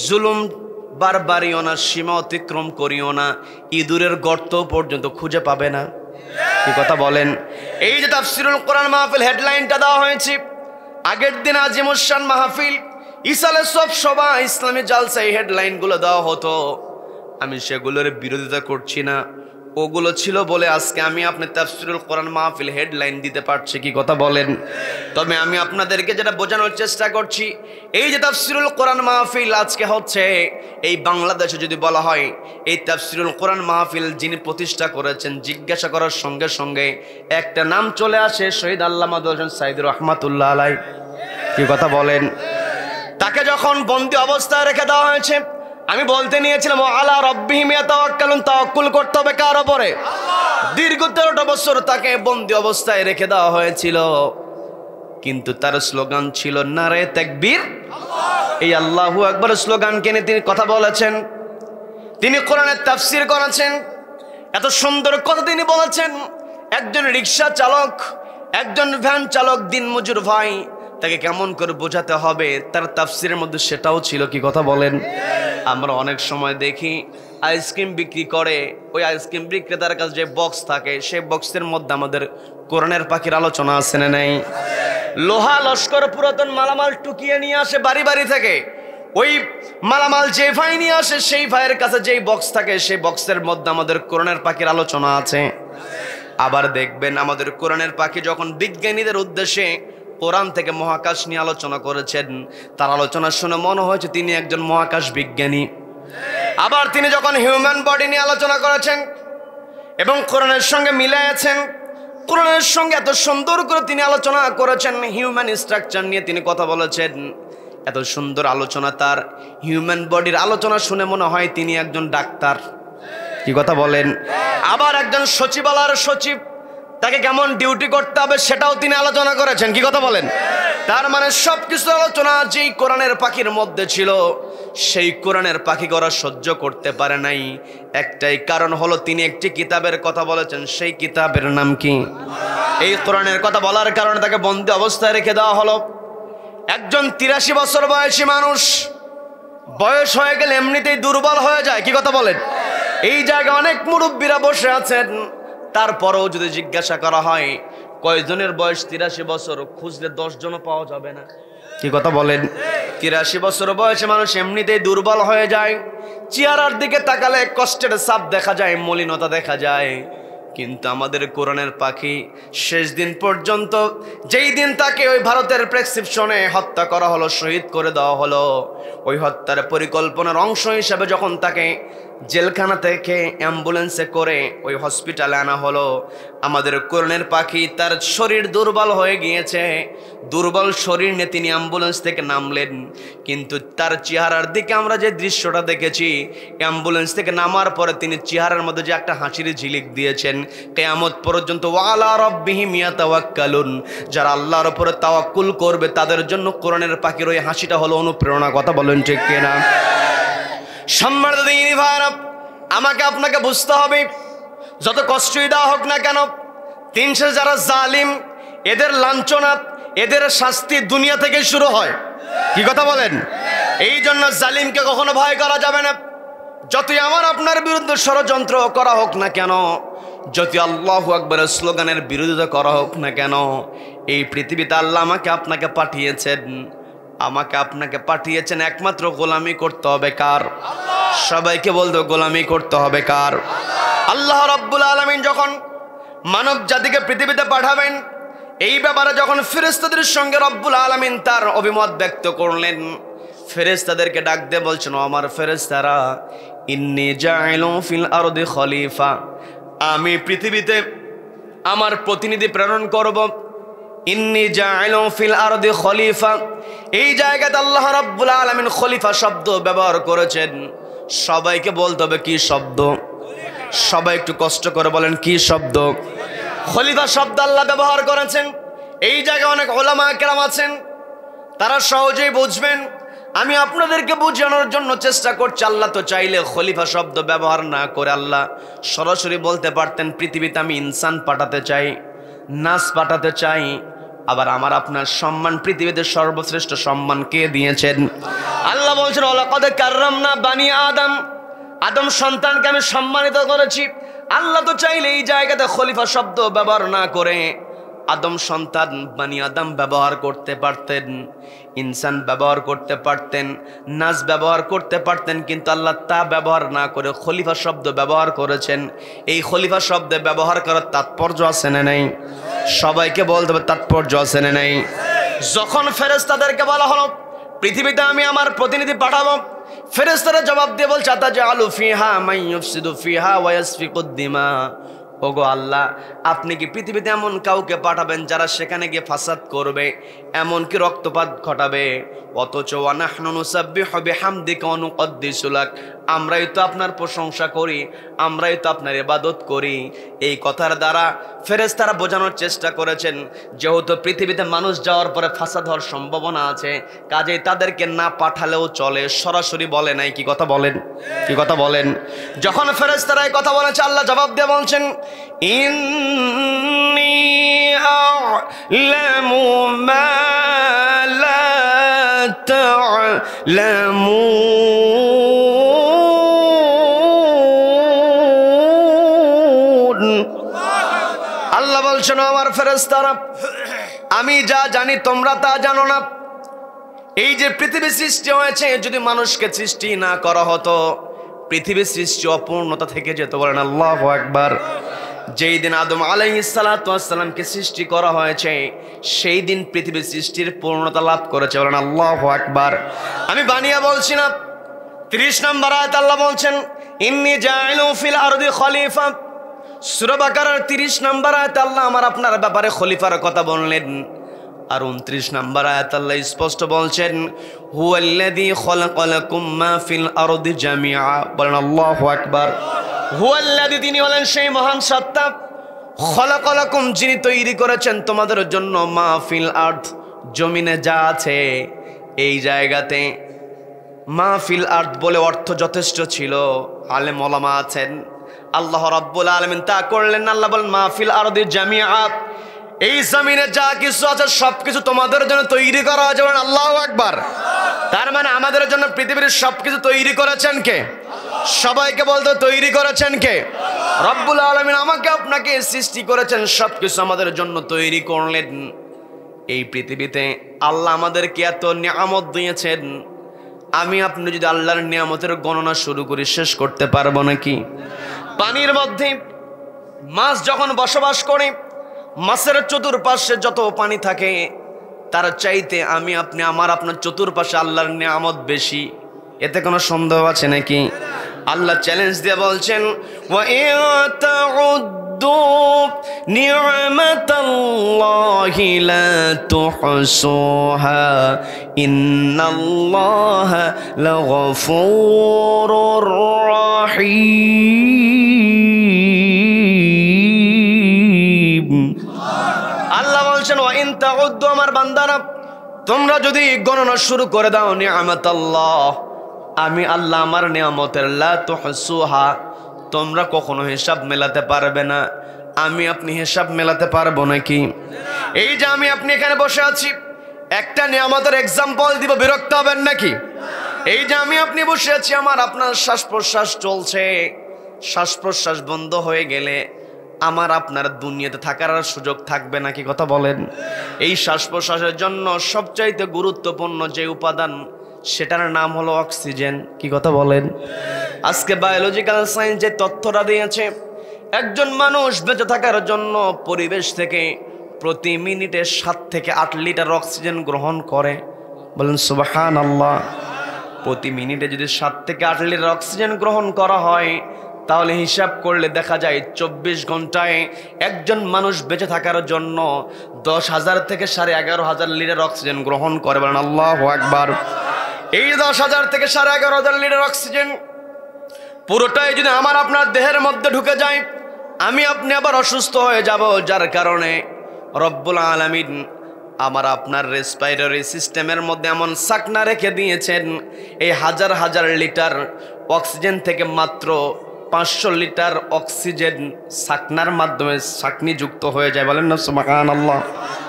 জুলুম বারবারিও না, সীমা অতিক্রম করিও না, ইঁদুরের গর্ত পর্যন্ত খুঁজে পাবে না। কি কথা বলেন? এই যে তাফসিরুল কোরআন মাহফিল হেডলাইনটা দেওয়া হয়েছে, আগের দিন আজিমুস শান মাহফিল, ইসালে সব সভা, ইসলামী জালসা, এই হেডলাইনগুলো দেওয়া হতো। আমি সেগুলোর বিরোধিতা করছি না, ওগুলো ছিল বলে আজকে আমি আপনি তাফসিরুল কোরআন মাহফিল হেডলাইন দিতে পারছি। কি কথা বলেন? তবে আমি আপনাদেরকে যেটা বোঝানোর চেষ্টা করছি, এই যে তাফসিরুল কোরআন মাহফিল আজকে হচ্ছে, এই বাংলাদেশে যদি বলা হয় এই তাফসিরুল কোরআন মাহফিল যিনি প্রতিষ্ঠা করেছেন, জিজ্ঞাসা করার সঙ্গে সঙ্গে একটা নাম চলে আসে, শহীদ আল্লামা হোসেন সাঈদী রহমাতুল্লাহ আলাইহি। কি কথা বলেন? তাকে যখন বন্দী অবস্থায় রেখে দেওয়া হয়েছে, আমি বলতে নিয়েছিলাম আলা রাব্বিহিম ইয়াতাওয়াক্কালুন, তাওয়াক্কুল করতে হবে কার উপরে? দীর্ঘ 13টা বছর তাকে বন্দী অবস্থায় রেখে দেওয়া হয়েছিল, কিন্তু তার স্লোগান ছিল নারে তাকবীর। এই আল্লাহু আকবার স্লোগানকে নিয়ে তিনি কথা বলেছেন, তিনি কোরআনের তাফসীর করেছেন, এত সুন্দর কথা তিনি বলেছেন। একজন রিকশা চালক, একজন ভ্যান চালক দিনমজুর ভাই, তাকে কেমন করে বোঝাতে হবে তার তাফসিরের মধ্যে সেটাও ছিল। কি কথা বলেন? আমরা অনেক সময় দেখি আইসক্রিম বিক্রি করে, ওই আইসক্রিম বিক্রেতার কাছে যে বক্স থাকে সেই বক্সের মধ্যে আমাদের কোরআনের পাখির আলোচনা আছে না নাই? লোহা লস্কর পুরাতন মালামাল টুকিয়ে নিয়ে আসে বাড়ি বাড়ি থেকে, ওই মালামাল যে ভাই নিয়ে আসে সেই ভাইয়ের কাছে যেই বক্স থাকে সেই বক্সের মধ্যে আমাদের কোরআনের পাখির আলোচনা আছে। আবার দেখবেন আমাদের কোরআনের পাখি যখন বিজ্ঞানীদের উদ্দেশ্যে কোরআন থেকে মহাকাশ নিয়ে আলোচনা করেছেন, তার আলোচনা শুনে মনে হয়েছে তিনি একজন মহাকাশ বিজ্ঞানী। আবার তিনি যখন হিউম্যান বডি নিয়ে আলোচনা করেছেন এবং কোরআনের সঙ্গে মিলাইয়াছেন, কোরআনের সঙ্গে এত সুন্দর করে তিনি আলোচনা করেছেন, হিউম্যান স্ট্রাকচার নিয়ে তিনি কথা বলেছেন, এত সুন্দর আলোচনা তার। হিউম্যান বডির আলোচনা শুনে মনে হয় তিনি একজন ডাক্তার। কি কথা বলেন? আবার একজন সচিবালয়ের সচিব, তাকে কেমন ডিউটি করতে হবে সেটাও তিনি আলোচনা করেছেন। কি কথা বলেন? তার মানে সবকিছু আলোচনা যেই কোরআনের পাখির মধ্যে ছিল, সেই কোরআনের পাখি ওরা সহ্য করতে পারে নাই। একটাই কারণ হলো তিনি একটি কিতাবের কথা বলেছেন, সেই কিতাবের নাম কি? এই কোরআনের কথা বলার কারণে তাকে বন্দী অবস্থায় রেখে দেওয়া হলো। একজন 83 বছর বয়সী মানুষ, বয়স হয়ে গেলে এমনিতেই দুর্বল হয়ে যায়। কি কথা বলেন? এই জায়গায় অনেক মুরব্বীরা বসে আছেন, তারপরেও যদি জিজ্ঞাসা করা হয় কয়জনের বয়স 83 বছর, খুঁজলে 10 জনও পাওয়া যাবে না। কি কথা বলেন? 83 বছর বয়সে মানুষ এমনিতেই দুর্বল হয়ে যায়, চেহারার দিকে তাকালে কষ্টের ছাপ দেখা যায়, মলিনতা দেখা যায়। কিন্তু আমাদের কোরআনের পাখি শেষ দিন পর্যন্ত, যেই দিন তাকে ওই ভারতের প্রেসক্রিপশনে হত্যা করা হলো, শহীদ করে দেওয়া হলো, ওই হত্যার পরিকল্পনার অংশ হিসাবে যখন তাকে জেলখানা থেকে অ্যাম্বুলেন্সে করে ওই হসপিটালে আনা হলো, আমাদের কোরআনের পাখি তার শরীর দুর্বল হয়ে গিয়েছে, দুর্বল শরীর নিয়ে তিনি অ্যাম্বুলেন্স থেকে নামলেন। কিন্তু তার চেহারার দিকে আমরা যে দৃশ্যটা দেখেছি, অ্যাম্বুলেন্স থেকে নামার পরে তিনি চেহারার মধ্যে যে একটা হাসির ঝিলিক দিয়েছেন, কিয়ামত পর্যন্ত ওয়ালা রাব্বিহিম ইয়াতাওয়াক্কালুন, যারা আল্লাহর উপরে তাওয়াক্কুল করবে তাদের জন্য কোরআনের পাখির ওই হাসিটা হলো অনুপ্রেরণা। কথা বলেন ঠিক কিনা? সম্মানিত দিনী ভাইরা, আমাকে আপনাকে বুঝতে হবে, যত কষ্টই দেওয়া হোক না কেন, 300 যারা জালিম, এদের লাঞ্ছনা, এদের শাস্তি দুনিয়া থেকে শুরু হয়। কি কথা বলেন? এই জন্য জালিমকে কখনো ভয় করা যাবে না। যতই আমার আপনার বিরুদ্ধে ষড়যন্ত্র করা হোক না কেন, যতই আল্লাহু আকবারের স্লোগানের বিরোধিতা করা হোক না কেন, এই পৃথিবীতে আল্লাহ আমাকে আপনাকে পাঠিয়েছেন, আমাকে আপনাকে পাঠিয়েছেন একমাত্র গোলামি করতে হবে কার? সবাইকে বলতো গোলামি করতে হবে কার? আল্লাহ রাব্বুল আলামিন যখন মানব জাতিকে পৃথিবীতে পাঠাবেন, এই ব্যাপারে যখন ফেরেশতাদের সঙ্গে রব্বুল আলামিন তার অভিমত ব্যক্ত করলেন, ফেরেশতাদেরকে ডাক দিয়ে বলছেন, ও আমার ফেরেশতারা, ইন্নী জাইলুন ফিল আরদি খলিফা, আমি পৃথিবীতে আমার প্রতিনিধি প্রেরণ করব। ইন্নী জাইলুন ফিল আরদি খলিফা, এই জায়গাতে আল্লাহ রাব্বুল আলামিন খলিফা শব্দ ব্যবহার করেছেন। সবাইকে বলতে হবে কি শব্দ? সবাই একটু কষ্ট করে বলেন কি শব্দ? খলিফা শব্দ আল্লাহ ব্যবহার করেছেন। এই জায়গায় অনেক ওলামা কেরাম আছেন, তারা সহজেই বুঝবেন। আমি আপনাদেরকে বোঝানোর জন্য চেষ্টা করছি। আল্লাহ তো চাইলে খলিফা শব্দ ব্যবহার না করে আল্লাহ সরাসরি বলতে পারতেন, পৃথিবীতে আমি ইনসান পাঠাতে চাই, নাস পাঠাতে চাই। আবার আমার আপনার সম্মান, পৃথিবীতে সর্বশ্রেষ্ঠ সম্মান কে দিয়েছেন? আল্লাহ বলছেন, ওয়ালাকাদ কাররামনা বানি আদম, আদম সন্তানকে আমি সম্মানিত করেছি। আল্লাহ তো চাইলে এই জায়গাতে খলিফা শব্দ ব্যবহার না করে আদম সন্তান বানি আদম ব্যবহার করতে পারতেন, ইনসান ব্যবহার করতে পারতেন, নাস ব্যবহার করতে পারতেন, কিন্তু আল্লাহ তা ব্যবহার না করে খলিফা শব্দ ব্যবহার করেছেন। এই খলিফা শব্দ ব্যবহার করার তাৎপর্য আছে না নাই? সবাইকে বলতে হবে তাৎপর্য আছে না নাই? যখন ফেরেশতাদেরকে বলা হলো পৃথিবীতে আমি আমার প্রতিনিধি পাঠাবো, ফেরেশতারা জবাব দিয়ে বলছে, আতাজআলু ফিহা মান ইউফসিদু ফিহা ওয়া ইয়াসফিকুদ দিমা, ওগো আল্লাহ, আপনি কি পৃথিবীতে এমন কাউকে পাঠাবেন যারা সেখানে গিয়ে ফাসাদ করবে, এমনকি রক্তপাত ঘটাবে? অথচ ওয়া নাহনু নুসাব্বিহু বিহামদিকা ওয়া নুকদ্দিসু লাক, আমরাই তো আপনার প্রশংসা করি, আমরাই তো আপনার ইবাদত করি। এই কথার দ্বারা ফেরেশতারা বোঝানোর চেষ্টা করেছেন, যেহেতু পৃথিবীতে মানুষ যাওয়ার পরে ফাসাদ হওয়ার সম্ভাবনা আছে, কাজেই তাদেরকে না পাঠালেও চলে। সরাসরি বলে নাই। কি কথা বলেন? কি কথা বলেন? যখন ফেরেশতারা এই কথা বলেছে, আল্লাহ জবাব দিয়ে বলছেন, ইন্নী আ'লামু মা লা তা'লামুন। আল্লাহ বলছেন আমার ফেরেশতারা আমি যা জানি তোমরা তা জানো না। এই যে পৃথিবী সৃষ্টি হয়েছে, যদি মানুষকে সৃষ্টি না করা হতো পৃথিবীর সৃষ্টি অপূর্ণতা থেকে যেত। বলেন আল্লাহু আকবার। যেই দিন আদম আলাইহিস সালাতু ওয়াস সালামকে সৃষ্টি করা হয়েছে সেই দিন পৃথিবীর সৃষ্টির পূর্ণতা লাভ করেছে। বলেন আল্লাহু আকবার। আমি বানিয়ে বলছি না। 30 নম্বর আয়াত আল্লাহ বলছেন ইন্নী জাইলু ফিল আরদি খলিফা। সূরা বাকারার 30 নম্বর আয়াত আল্লাহ আমার আপনার ব্যাপারে খলিফার কথা বললেন। আর 29 নম্বর আয়াত আল্লাহ স্পষ্ট বলছেন হুয়াল্লাযী খালাকালাকুম মা ফিল আরদি জামিআ। বলেন আল্লাহু আকবার। হুয়াল্লাযী, তিনি হলেন সেই মহান সত্তা, খালাকালাকুম, যিনি তৈরি করেছেন তোমাদের জন্য মা ফিল আরদ, জমিনে যা আছে। এই জায়গাতে মা ফিল আরদ বলে অর্থ যথেষ্ট ছিল। আলেম ওলামা আছেন, আল্লাহ রাব্বুল আলামিন তা করলেন। আল্লাহ বলেন মা ফিল আরদি জামিআ, এই জমিনে যা কিছু আছে সবকিছু তোমাদের জন্য তৈরি করা হয়েছে। বলেন আল্লাহু আকবার। তার মানে আমাদের জন্য পৃথিবীর সবকিছু তৈরি করেছেন কে? সবাইকে বলতে তৈরি করেছেন কে? রব্বুল আলামিন আমাকে আপনাকে সৃষ্টি করেছেন, সবকিছু আমাদের জন্য তৈরি করলেন। এই পৃথিবীতে আল্লাহ আমাদেরকে এত নিয়ামত দিয়েছেন, আমি আপনি যদি আল্লাহর নিয়ামতের গণনা শুরু করি শেষ করতে পারবো নাকি? পানির মধ্যে মাছ যখন বসবাস করে, মাছের চতুর্পাশে যত পানি থাকে তার চাইতে আমি আপনি আমার আপনার চতুর্পাশে আল্লাহর নিয়ামত বেশি। এতে কোনো সন্দেহ আছে নাকি? আল্লাহ চ্যালেঞ্জ দিয়ে বলছেন ওয়া ইন তাউদ্দু নি'মাতাল্লাহি লা তুহসুহা ইন্নাল্লাহা লাগফুরুর রাহিম। আল্লাহ বলছেন ওয়া ইন তাউদ্দু, আমার বান্দারা তোমরা যদি গণনা শুরু করে দাও নি'মাতাল্লাহ, আমি আল্লাহ আমার নিয়ামতের, লা তুহসুহা, তোমরা কখনো হিসাব মেলাতে পারবে না। আমি আপনি হিসাব মেলাতে পারবো নাকি? এই যে আমি আপনি এখানে বসে আছি, একটা নিয়ামতের এক্সাম্পল দিব, বিরক্ত হবেন নাকি? এই যে আমি আপনি বসে আছি, আমার আপনার শ্বাস প্রশ্বাস চলছে, শ্বাস প্রশ্বাস বন্ধ হয়ে গেলে আমার আপনার দুনিয়াতে থাকার সুযোগ থাকবে নাকি? কথা বলেন। এই শ্বাস প্রশ্বাসের জন্য সবচাইতে গুরুত্বপূর্ণ যে উপাদান সেটার নাম হলো অক্সিজেন। কি কথা বলেন? আজকে বায়োলজিক্যাল সায়েন্স যে তথ্যটা দিয়েছে, একজন মানুষ বেঁচে থাকার জন্য পরিবেশ থেকে প্রতি মিনিটে 7 থেকে 8 লিটার অক্সিজেন গ্রহণ করে। বলেন সুবহানাল্লাহ। প্রতি মিনিটে যদি 7 থেকে 8 লিটার অক্সিজেন গ্রহণ করা হয় তাহলে হিসাব করলে দেখা যায় 24 ঘন্টায় একজন মানুষ বেঁচে থাকার জন্য 10,000 থেকে 11,500 লিটার অক্সিজেন গ্রহণ করে। বলেন আল্লাহু আকবার। এই 10,000 থেকে 11,500 লিটার অক্সিজেন পুরোটাই যদি আমার আপনার দেহের মধ্যে ঢুকে যায়, আমি আপনি আবার অসুস্থ হয়ে যাব। যার কারণে রব্বুল আলামিন আমার আপনার রেসপিরেটরি সিস্টেমের মধ্যে এমন সাকনা রেখে দিয়েছেন, এই হাজার হাজার লিটার অক্সিজেন থেকে মাত্র 500 লিটার অক্সিজেন সাকনার মাধ্যমে সাকনি যুক্ত হয়ে যায়। বলেন না সুবহানাল্লাহ।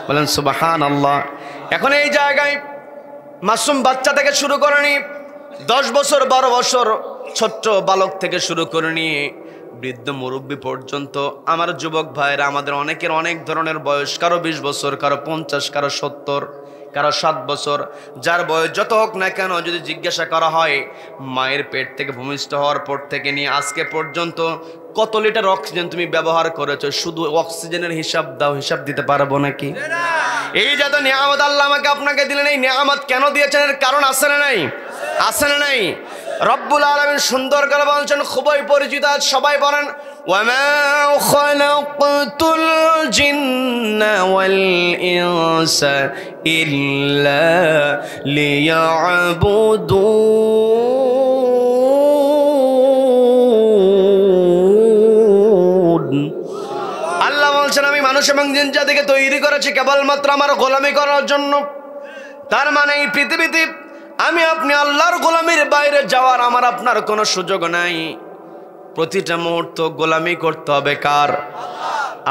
বলেন সুবহানাল্লাহ। এখন এই জায়গায় মাসুম বাচ্চা থেকে শুরু করে নিয়ে 10 বছর 12 বছর ছোট্ট বালক থেকে শুরু করে নিয়ে বৃদ্ধ মুরব্বী পর্যন্ত আমার যুবক ভাইরা, আমাদের অনেকের অনেক ধরনের বয়স, কারো 20 বছর, কারো 50, কারো 70, কারো 7 বছর। যার বয়স যত হোক না কেন, যদি জিজ্ঞাসা করা হয় মায়ের পেট থেকে ভূমিষ্ঠ হওয়ার পর থেকে নিয়ে আজকে পর্যন্ত কত লিটার অক্সিজেন তুমি ব্যবহার করেছো, শুধু অক্সিজেনের হিসাব দাও, হিসাব দিতে পারবো নাকি? এই যত নিয়ামত আল্লাহ আমাকে আপনাকে দিলেন, এই নিয়ামত কেন দিয়েছেন এর কারণ আছে না নাই? আছে না নাই? রব্বুল আলামিন সুন্দর করে বলছেন, খুবই পরিচিত, সবাই বলেন ওয়ামা খালাকতুল জিন্না ওয়াল ইনসা ইল্লা লিয়াবুদুন। আল্লাহ বলছেন আমি মানুষ এবং জিন জাতিকে তৈরি করেছি কেবলমাত্র আমার গোলামি করার জন্য। তার মানে এই পৃথিবীতে আমি আপনি আল্লাহর গোলামির বাইরে যাওয়ার আমার আপনার কোনো সুযোগ নাই। প্রতিটা মুহূর্ত গোলামি করতে হবে কার?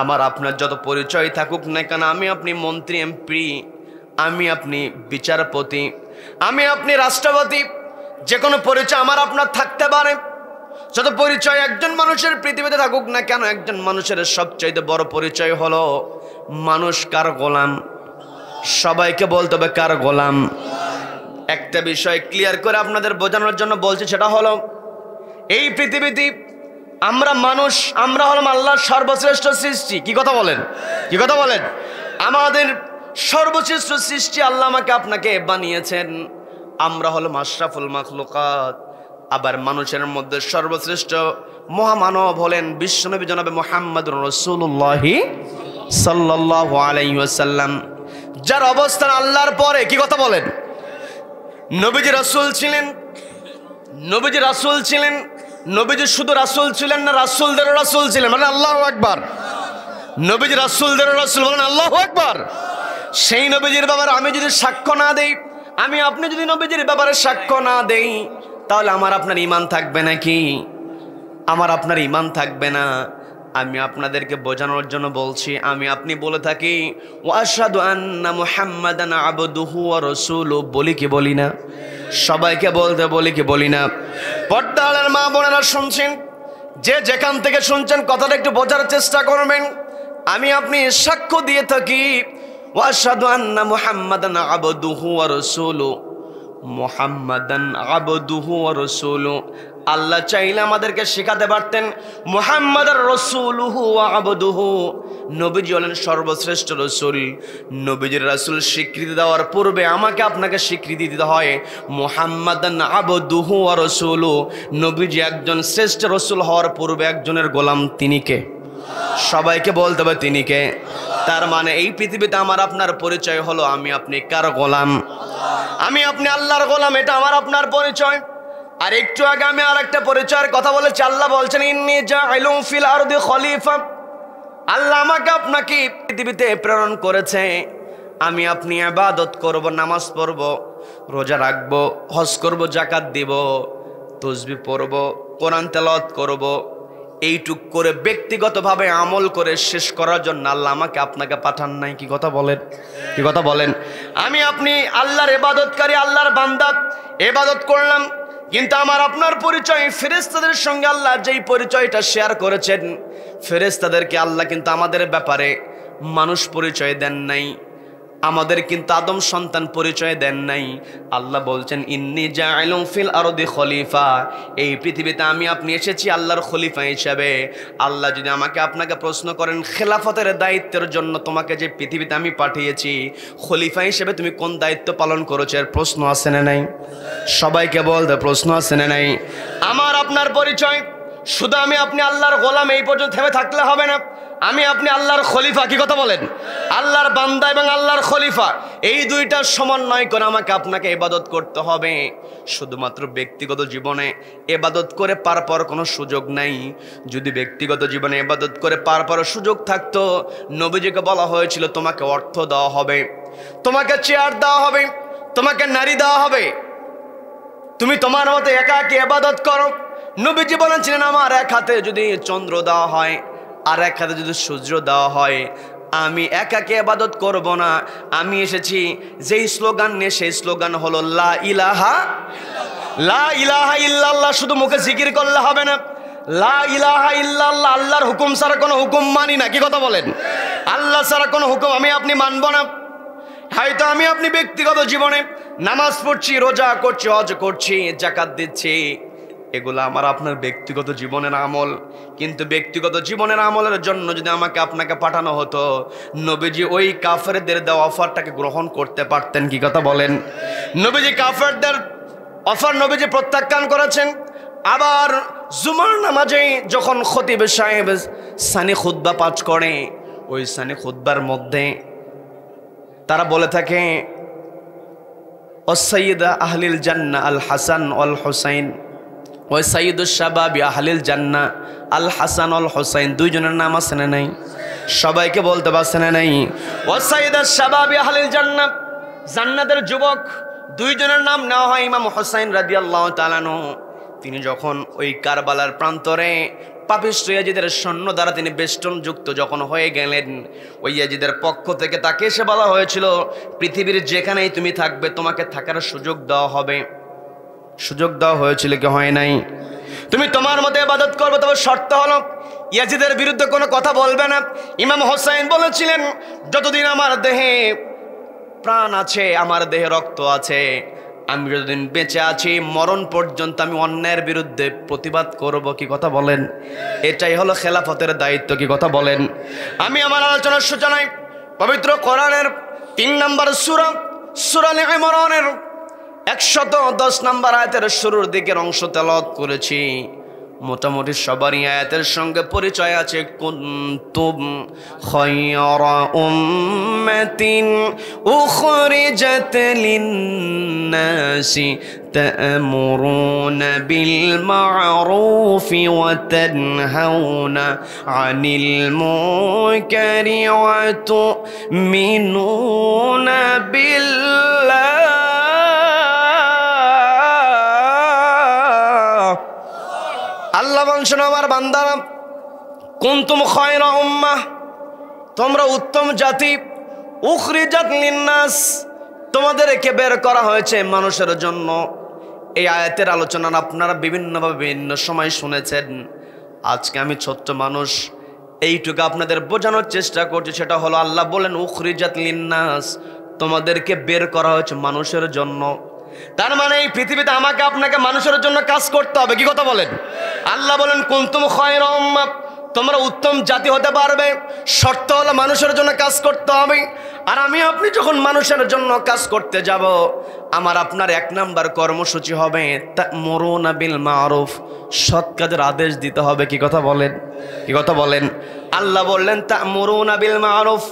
আমার আপনার যত পরিচয় থাকুক না কেন, আমি আপনি মন্ত্রী এমপি, আমি আপনি বিচারপতি, আমি আপনি রাষ্ট্রপতি, যে কোনো পরিচয় আমার আপনার থাকতে পারে। যত পরিচয় একজন মানুষের পৃথিবীতে থাকুক না কেন, একজন মানুষের সবচাইতে বড় পরিচয় হলো মানুষ কার গোলাম। সবাইকে বলতে হবে কার গোলাম। একটা বিষয় ক্লিয়ার করে আপনাদের বোঝানোর জন্য বলছি, সেটা হলো এই পৃথিবীতে আমরা মানুষ, আমরা হলাম আল্লাহর সর্বশ্রেষ্ঠ সৃষ্টি। কি কথা বলেন? কি কথা বলেন? আমাদের সর্বশ্রেষ্ঠ সৃষ্টি আল্লাহ আমাকে আপনাকে বানিয়েছেন। আমরা হলাম আশরাফুল মাখলুকাত। আবার মানুষের মধ্যে সর্বশ্রেষ্ঠ মহামানব হলেন বিশ্বনবী জনাবে মুহাম্মদুর রাসূলুল্লাহ সাল্লাল্লাহু আলাইহি ওয়াসাল্লাম, যার অবস্থান আল্লাহর পরে। কি কথা বলেন? নবীজি রাসূল ছিলেন, নবীজি রাসূল ছিলেন। নবীজি শুধু রাসূল ছিলেন না, রাসূলদের রাসূল ছিলেন। মানে আল্লাহু আকবার। নবীজি রাসূলদের রাসূল, বলেন আল্লাহু আকবার। সেই নবীজির ব্যাপারে আমি যদি সাক্ষ্য না দেই, আমি আপনি যদি নবীজির ব্যাপারে সাক্ষ্য না দেই, তাহলে আমার আপনার ঈমান থাকবে নাকি? আমার আপনার ঈমান থাকবে না। আমি আপনাদেরকে বোঝানোর জন্য বলছি, আমি আপনি বলে থাকি ওয়াশহাদু আন্না মুহাম্মাদান আবদুহু ওয়া রাসূলুহু, বলি কি বলি না? সবাইকে বলতে বলি কি বলি না? পর্দার মা বোনেরা শুনছেন, যে যেখান থেকে শুনছেন কথাটা একটু বোঝার চেষ্টা করবেন। আমি আপনি সাক্ষ্য দিয়ে থাকি ওয়াশহাদু আন্না মুহাম্মাদান আবদুহু ওয়া রাসূলুহু, মুহাম্মাদান আবদুহু ওয়া রাসূলুহু। আল্লাহ চাইলে আমাদেরকে শেখাতে পারতেন মুহাম্মাদার রাসূলুহু ওয়া আবদুহু, নবীজি হলেন সর্বশ্রেষ্ঠ রাসূল। নবীজির রাসূল স্বীকৃতি দেওয়ার পূর্বে আমাকে আপনাকে স্বীকৃতি দিতে হয় মুহাম্মাদান আবদুহু ওয়া রাসূলুহু। নবীজি একজন শ্রেষ্ঠ রাসূল হওয়ার পূর্বে একজনের গোলাম, তিনি কে? সবাইকে বলতে হবে তিনি কে। তার মানে এই পৃথিবীতে আমার আপনার পরিচয় হলো আমি আপনি কার গোলাম? আমি আপনি আল্লাহর গোলাম, এটা আমার আপনার পরিচয়। আর একটু আগে আমি আর একটা পরিচয়ের কথা বলেছি। আল্লাহ বলছেন ইন্নী জাইলুন ফিল আরদি খলিফা। আল্লাহ আমাকে আপনাকে পৃথিবীতে প্রেরণ করেছে, আমি আপনি ইবাদত করব, নামাজ পড়ব, রোজা রাখব, হজ করব, যাকাত দিব, তাসবিহ পড়ব, কোরআন তেলাওয়াত করব। এইটুক করে ব্যক্তিগতভাবে আমল করে শেষ করার জন্য আল্লাহ আমাকে আপনাকে পাঠান নাই। কি কথা বলেন? কি কথা বলেন? আমি আপনি আল্লাহর ইবাদতকারী, আল্লাহর বান্দা, ইবাদত করলাম, কিন্তু আমার আপনার পরিচয় ফেরেশতাদের সঙ্গে আল্লাহ যেই পরিচয়টা শেয়ার করেছেন, ফেরেশতাদেরকে আল্লাহ কিন্তু আমাদের ব্যাপারে মানুষ পরিচয় দেন নাই, আমাদের কিন্তু আদম সন্তান পরিচয় দেন নাই। আল্লাহ বলছেন ইন্নী জাইলুন ফিল আরদি খলিফা, এই পৃথিবীতে আমি আপনি এসেছি আল্লাহর খলিফা হিসেবে। আল্লাহ যদি আমাকে আপনাকে প্রশ্ন করেন খেলাফতের দায়িত্বের জন্য তোমাকে যে পৃথিবীতে আমি পাঠিয়েছি, খলিফা হিসেবে তুমি কোন দায়িত্ব পালন করেছো, এর প্রশ্ন আছে না নাই? সবাইকে বলতে প্রশ্ন আছে না নাই? আমার আপনার পরিচয় শুধু আমি আপনি আল্লাহর গোলাম এই পর্যন্ত থেমে থাকলে হবে না। আমি আপনি আল্লাহর খলিফা। কি কথা বলেন? আল্লাহর বান্দা এবং আল্লাহর খলিফা, এই দুইটা সমন্বয় করে আমাকে আপনাকে ইবাদত করতে হবে। শুধুমাত্র ব্যক্তিগত জীবনে ইবাদত করে পার পাওয়ার কোনো সুযোগ নাই। যদি ব্যক্তিগত জীবনে ইবাদত করে পার পাওয়ার সুযোগ থাকতো, নবীজিকে বলা হয়েছিল তোমাকে অর্থ দেওয়া হবে, তোমাকে চেয়ার দেওয়া হবে, তোমাকে নারী দেওয়া হবে, তুমি তোমার মতো একা একা ইবাদত করো। নবীজি বলেছিলেন আমার এক হাতে যদি চন্দ্র দেওয়া হয় আর এক হাতে যদি সূর্য দেওয়া হয়, আমি একাকে ইবাদত করব না। আমি এসেছি যেই স্লোগান নিয়ে, সেই স্লোগান হলো লা ইলাহা ইল্লাল্লাহ। শুধু মুখে জিকির করলে হবে না, লা ইলাহা ইল্লাল্লাহ। আল্লাহর হুকুম ছাড়া কোনো হুকুম মানি না। কি কথা বলেন? আল্লাহ ছাড়া কোনো হুকুম আমি আপনি মানব না। হয়তো আমি আপনি ব্যক্তিগত জীবনে নামাজ পড়ছি, রোজা করছি, হজ করছি, যাকাত দিচ্ছি, এগুলো আমার আপনার ব্যক্তিগত জীবনের আমল। কিন্তু ব্যক্তিগত জীবনের আমলের জন্য যদি আমাকে আপনাকে পাঠানো হতো, নবীজি ওই কাফেরদের দেওয়া অফারটাকে গ্রহণ করতে পারতেন। কি কথা বলেন? নবীজি কাফেরদের অফার নবীজি প্রত্যাখ্যান করেছেন। আবার জুমার নামাজে যখন খতিব সাহেব সানি খুতবা পাঠ করে, ওই সানি খুতবার মধ্যে তারা বলে থাকে ওয়াসাইয়্যিদা আহলিল জান্নাহ আল হাসান ওয়াল হুসাইন, ওই সাইয়্যিদুশ শাবাবি আহলিল জান্নাহ আল হাসান আল হুসাইন। দুইজনের নাম আছে না নাই? সবাইকে বলতে পারছে না নাই? ওই সাইয়্যিদুশ শাবাবি আহলিল জান্নাহ, জান্নাতের যুবক দুইজনের নাম নেওয়া হয়। ইমাম হুসাইন রাদিয়াল্লাহু তাআলা আনহু, তিনি যখন ওই কারবালার প্রান্তরে পাপিষ্ঠ ইয়াজিদের সৈন্য দ্বারা তিনি বেষ্টনযুক্ত যখন হয়ে গেলেন, ওই ইয়াজিদের পক্ষ থেকে তাকে এসে বলা হয়েছিল, পৃথিবীর যেখানেই তুমি থাকবে তোমাকে থাকার সুযোগ দেওয়া হবে। সুযোগ দেওয়া হয়েছিল কি হয় নাই? তুমি তোমার মতো ইবাদত করবে, তবে শর্ত হলো ইয়াজিদের বিরুদ্ধে কোনো কথা বলবে না। ইমাম হোসেন বলেছিলেন, যতদিন আমার দেহে প্রাণ আছে, আমার দেহে রক্ত আছে, আমি যতদিন বেঁচে আছি, মরণ পর্যন্ত আমি অন্যায়ের বিরুদ্ধে প্রতিবাদ করব। কি কথা বলেন? এটাই হলো খেলাফতের দায়িত্ব। কি কথা বলেন? আমি আমার আলোচনার সূচনায় পবিত্র কোরআনের 3 নম্বর সূরা, সূরা আলে ইমরানের 110 নম্বর আয়াতের শুরুর দিকের অংশ তেলাওয়াত করেছি। মোটামুটি সবারই আয়াতের সঙ্গে পরিচয় আছে। কুনতুম খায়রা উম্মাতিন উখরিজাত লিন-নাসি তা'মুরুনা বিল মা'রুফি ওয়া তানহাউনা আনিল মুনকারি ওয়া তু'মিনুনা বিল্লাহ। আল্লাহ বলছেন, আমার বান্দারা, কুনতুম খায়রা উম্মাহ, তোমরা উত্তম জাতি, উখরিজাত লিন-নাস, তোমাদেরকে বের করা হয়েছে মানুষের জন্য। এই আয়াতের আলোচনা আপনারা বিভিন্নভাবে বিভিন্ন সময় শুনেছেন। আজকে আমি ছোট্ট মানুষ, এইটুকু আপনাদের বোঝানোর চেষ্টা করছি। সেটা হলো আল্লাহ বলেন উখরিজাত লিন-নাস, তোমাদেরকে বের করা হয়েছে মানুষের জন্য। তার মানে এই পৃথিবীতে আমাকে আপনাকে মানুষের জন্য কাজ করতে হবে। কি কথা বলেন? আল্লাহ বলেন কুনতুম খায়রা উম্মাহ, তোমরা উত্তম জাতি হতে পারবে, শর্ত হলো মানুষের জন্য কাজ করতে হবে। আর আমি আপনি যখন মানুষের জন্য কাজ করতে যাব, আমার আপনার 1 নাম্বার কর্মসূচি হবে তা'মুরুনা বিল মা'রুফ, সৎ কাজের আদেশ দিতে হবে। কি কথা বলেন? কি কথা বলেন? আল্লাহ বললেন তা'মুরুনা বিল মা'রুফ,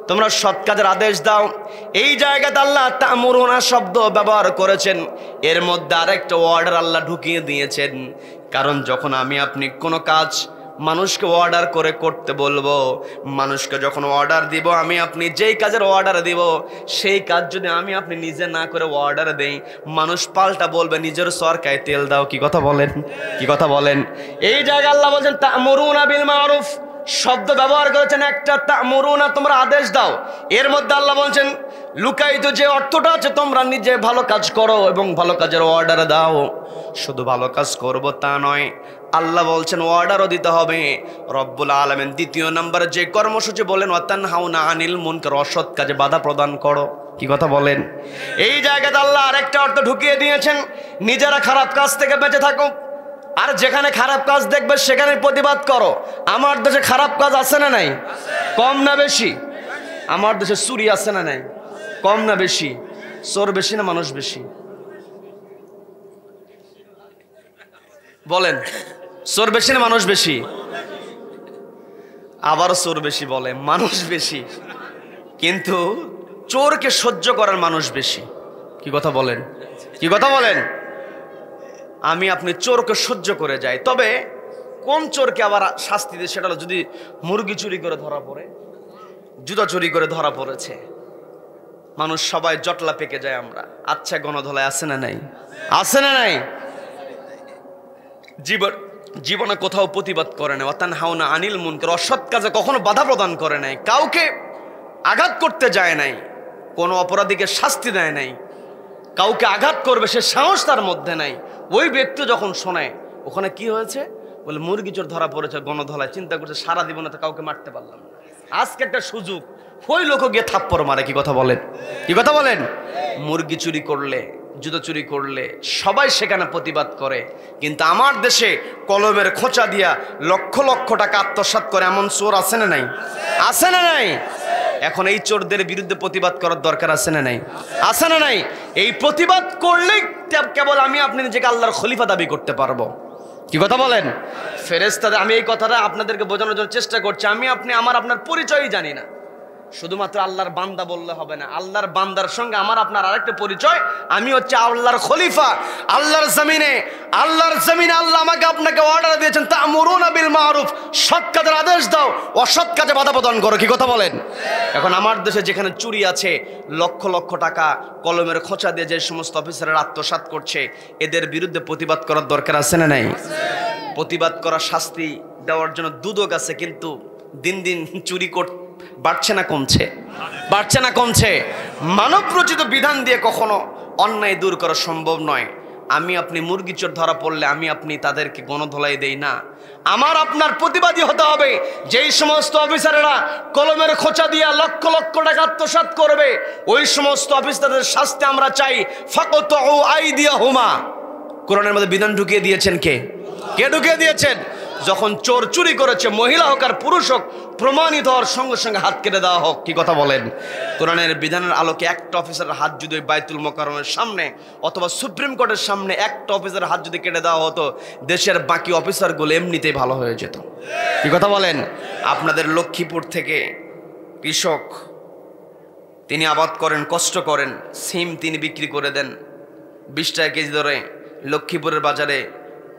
তোমরা সৎ কাজের আদেশ দাও। এই জায়গাতে আল্লাহ তা'মুরুনা শব্দ ব্যবহার করেছেন, এর মধ্যে আরেকটা অর্ডার আল্লাহ ঢুকিয়ে দিয়েছেন। কারণ যখন আমি আপনি কোনো কাজ মানুষকে অর্ডার করে করতে বলবো, মানুষকে যখন অর্ডার দিব, আমি আপনি যেই কাজের অর্ডার দিব, সেই কাজ যদি আমি আপনি নিজে না করে অর্ডার দেই, মানুষ পাল্টা বলবে নিজের সরকায় তেল দাও। কি কথা বলেন? কি কথা বলেন? এই জায়গায় আল্লাহ বলছেন তা'মুরুনা বিল মা'রুফ, শব্দ ব্যবহার করেছেন একটা, তা'মুরুনা, তোমরা আদেশ দাও। এর মধ্যে আল্লাহ বলছেন লুকায়িত যে অর্থটা আছে, তোমরা নিজে ভালো কাজ করো এবং ভালো কাজের অর্ডার দাও। শুধু ভালো কাজ করব তা নয়, আল্লাহ বলছেন অর্ডারও দিতে হবে। রব্বুল আলামিন 2 নম্বরে যে কর্মসূচি বলেন ওয়াতানহাউনা আনিল মুনকার, অসৎ কাজে বাধা প্রদান করো। কি কথা বলেন? এই জায়গাতে আল্লাহ আরেকটা অর্থ ঢুকিয়ে দিয়েছেন, নিজেরা খারাপ কাজ থেকে বেঁচে থাকো, আর যেখানে খারাপ কাজ দেখবে সেখানে প্রতিবাদ করো। আমার দেশে খারাপ কাজ আছে না নাই? কম না বেশি? আমার দেশে চুরি আছে না নাই? কম না বেশি? চোর বেশি না মানুষ বেশি? বলেন, চোর বেশি না মানুষ বেশি? আবার চোর বেশি বলে, মানুষ বেশি, কিন্তু চোরকে সহ্য করার মানুষ বেশি। কি কথা বলেন? কি কথা বলেন? আমি আপনি চোরকে সহ্য করে যাই, তবে কোন চোরকে আবার শাস্তি দিয়ে, সেটা হলো যদি মুরগি চুরি করে ধরা পড়ে, জুতা চুরি করে ধরা পড়েছে, মানুষ সবাই জটলা পেকে যায়। আমরা আচ্ছা গণধোলায় আছে না নাই? আছে না নাই? জীবনে কোথাও প্রতিবাদ করে নাই, ওয়াতানহাউনা আনিল মুনকার, অসৎ কাজে কখনো বাধা প্রদান করে নাই, কাউকে আঘাত করতে যায় নাই, কোনো অপরাধীকে শাস্তি দেয় নাই, কাউকে আঘাত করবে সে সাহস তার মধ্যে নাই। ওই ব্যক্তি যখন শোনায় ওখানে কি হয়েছে, বলে মুরগি চোর ধরা পড়েছে গণধোলায়, চিন্তা করছে সারা জীবনে তো কাউকে মারতে পারলাম না, আজকে একটা সুযোগ, ওই লোক গিয়ে থাপ্পড় মারে। কি কথা বলেন? কি কথা বলেন? মুরগি চুরি করলে, জুতো চুরি করলে সবাই সেখানে প্রতিবাদ করে, কিন্তু আমার দেশে কলমের খোঁচা দিয়া লক্ষ লক্ষ টাকা আত্মসাৎ করে এমন চোর আছে না নাই? আছে না নাই? এখন এই চোরদের বিরুদ্ধে প্রতিবাদ করার দরকার আছে না নাই? আছে না নাই? এই প্রতিবাদ করলেই কেবল আমি আপনি নিজেকে আল্লাহর খলিফা দাবি করতে পারবো। কি কথা বলেন? ফেরেশতাদের, আমি এই কথাটা আপনাদেরকে বোঝানোর জন্য চেষ্টা করছি, আমি আপনি আমার আপনার পরিচয়ই জানি না, শুধুমাত্র আল্লাহর বান্দা বললে হবে না, আল্লাহর বান্দার সঙ্গে আমার আপনার আরেকটা পরিচয়, আমি হচ্ছে আল্লাহর খলিফা। আল্লাহর জমিনে আল্লাহ আমাকে আপনাকে অর্ডার দিয়েছেন তা'মুরুনা বিল মা'রুফ, সৎ কাজের আদেশ দাও, অসৎ কাজে বাধা প্রদান করো। কি কথা বলেন? এখন আমার দেশে যেখানে চুরি আছে, লক্ষ লক্ষ টাকা কলমের খোঁচা দিয়ে যে সমস্ত অফিসাররা আত্মসাৎ করছে, এদের বিরুদ্ধে প্রতিবাদ করার দরকার আছে না নাই? প্রতিবাদ করা শাস্তি দেওয়ার জন্য দুদক আছে, কিন্তু দিন দিন চুরি বাড়ছে না কমছে? বাড়ছে না কমছে? মানব রচিত বিধান দিয়ে কখনো অন্যায় দূর করা সম্ভব নয়। আমি আপনি মুরগি চোর ধরা পড়লে আমি আপনি তাদেরকে গণধোলাই দেই না। আমার আপনার প্রতিবাদী হতে হবে। যেই সমস্ত অফিসারেরা কলমের খোঁচা দিয়া লক্ষ লক্ষ টাকা আত্মসাৎ করবে, ওই সমস্ত অফিসারদের শাস্তি আমরা চাই। ফাকতউ আইদিয়াহুমা, কোরআনের মধ্যে বিধান ঢুকিয়ে দিয়েছেন কে? কে ঢুকিয়ে দিয়েছেন? যখন চোর চুরি করেছে, মহিলা হোক আর পুরুষ হোক, প্রমাণিত হওয়ার সঙ্গে সঙ্গে হাত কেটে দেওয়া হোক। কি কথা বলেন? কোরআনের বিধানের আলোকে একটা অফিসারের হাত যদি বাইতুল মোকাররমের সামনে অথবা সুপ্রিম কোর্টের সামনে একটা অফিসারের হাত যদি কেটে দেওয়া হতো, দেশের বাকি অফিসারগুলো এমনিতেই ভালো হয়ে যেত। কি কথা বলেন? আপনাদের লক্ষ্মীপুর থেকে কৃষক, তিনি আবাদ করেন, কষ্ট করেন, সিম তিনি বিক্রি করে দেন 20 টাকা কেজি ধরে লক্ষ্মীপুরের বাজারে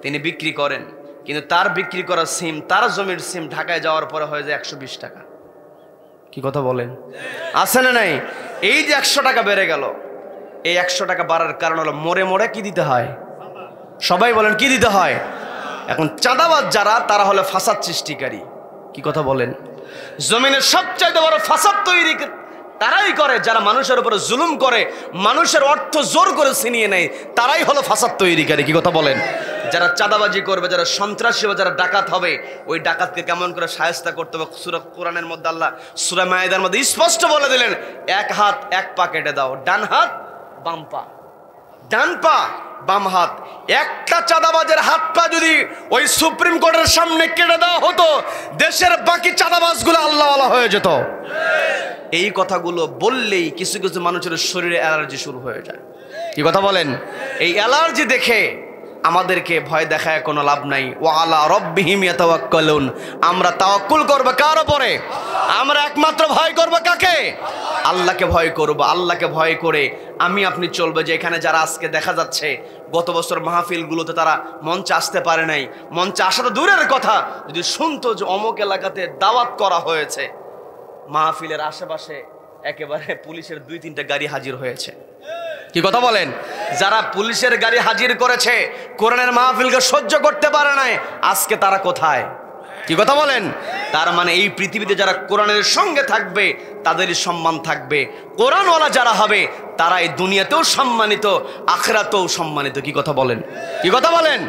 তিনি বিক্রি করেন, কিন্তু তার বিক্রি করা সিম, তার জমির সিম ঢাকায় যাওয়ার পরে হয়ে যায় 120 টাকা। কি কথা বলেন? আছে না নাই? এই যে 100 টাকা বেড়ে গেল, এই 100 টাকা বাড়ার কারণ হলো মোড়ে মোড়ে কি দিতে হয়? সবাই বলেন কি দিতে হয়? এখন চাঁদাবাজ যারা, তারা হলো ফাসাদ সৃষ্টিকারী। কি কথা বলেন? জমিনের সবচাইতে বড় ফাসাদ তৈরি তারাই করে যারা মানুষের উপরে জুলুম করে, মানুষের অর্থ জোর করে ছিনিয়ে নেয়, তারাই হলো ফাসাদ তৈরিকারী। কি কথা বলেন? যারা চাঁদাবাজি করবে, যারা সন্ত্রাসী হবে, যারা ডাকাত হবে, ওই ডাকাতকে কেমন করে শায়েস্তা করতে হবে, সূরা কোরআনের মধ্যে আল্লাহ সূরা মায়েদার মধ্যে স্পষ্ট বলে দিলেন, এক হাত এক পা কেটে দাও, ডান হাত বাম পা, ডান পা বাম হাত। একটা চাঁদাবাজের হাত পা যদি ওই সুপ্রিম কোর্টের সামনে কেটে দেওয়া হতো, দেশের বাকি চাঁদাবাজগুলো আল্লাহওয়ালা হয়ে যেত। এই কথাগুলো বললেই কিছু কিছু মানুষের শরীরে অ্যালার্জি শুরু হয়ে যায়। কি কথা বলেন? এই অ্যালার্জি দেখে আমাদেরকে ভয় দেখায় কোনো লাভ নাই। ওয়া আলা রাব্বিহিম ইয়াতাওয়াক্কালুন, আমরা তাওয়াক্কুল করব কার উপরে? আমরা একমাত্র ভয় করব কাকে? আল্লাহকে ভয় করব। আল্লাহকে ভয় করে আমি আপনি চলবে। যে এখানে যারা আজকে দেখা যাচ্ছে, গত বছর মাহফিলগুলোতে তারা মঞ্চে আসতে পারে নাই, মঞ্চে আসা তো দূরের কথা, যদি শুনতো যে অমুক এলাকাতে দাওয়াত করা হয়েছে, মাহফিলের আশেপাশে একেবারে পুলিশের 2-3টা গাড়ি হাজির হয়েছে। কি কথা বলেন? যারা পুলিশের গাড়ি হাজির করেছে, কোরআনের মাহফিলকে সহ্য করতে পারে নাই, আজকে তারা কোথায়? কি কথা বলেন? তার মানে এই পৃথিবীতে যারা কোরআনের সঙ্গে থাকবে তাদেরই সম্মান থাকবে। কোরআনওয়ালা যারা হবে তারা এই দুনিয়াতেও সম্মানিত, আখিরাতেও সম্মানিত। কি কথা বলেন? কি কথা বলেন?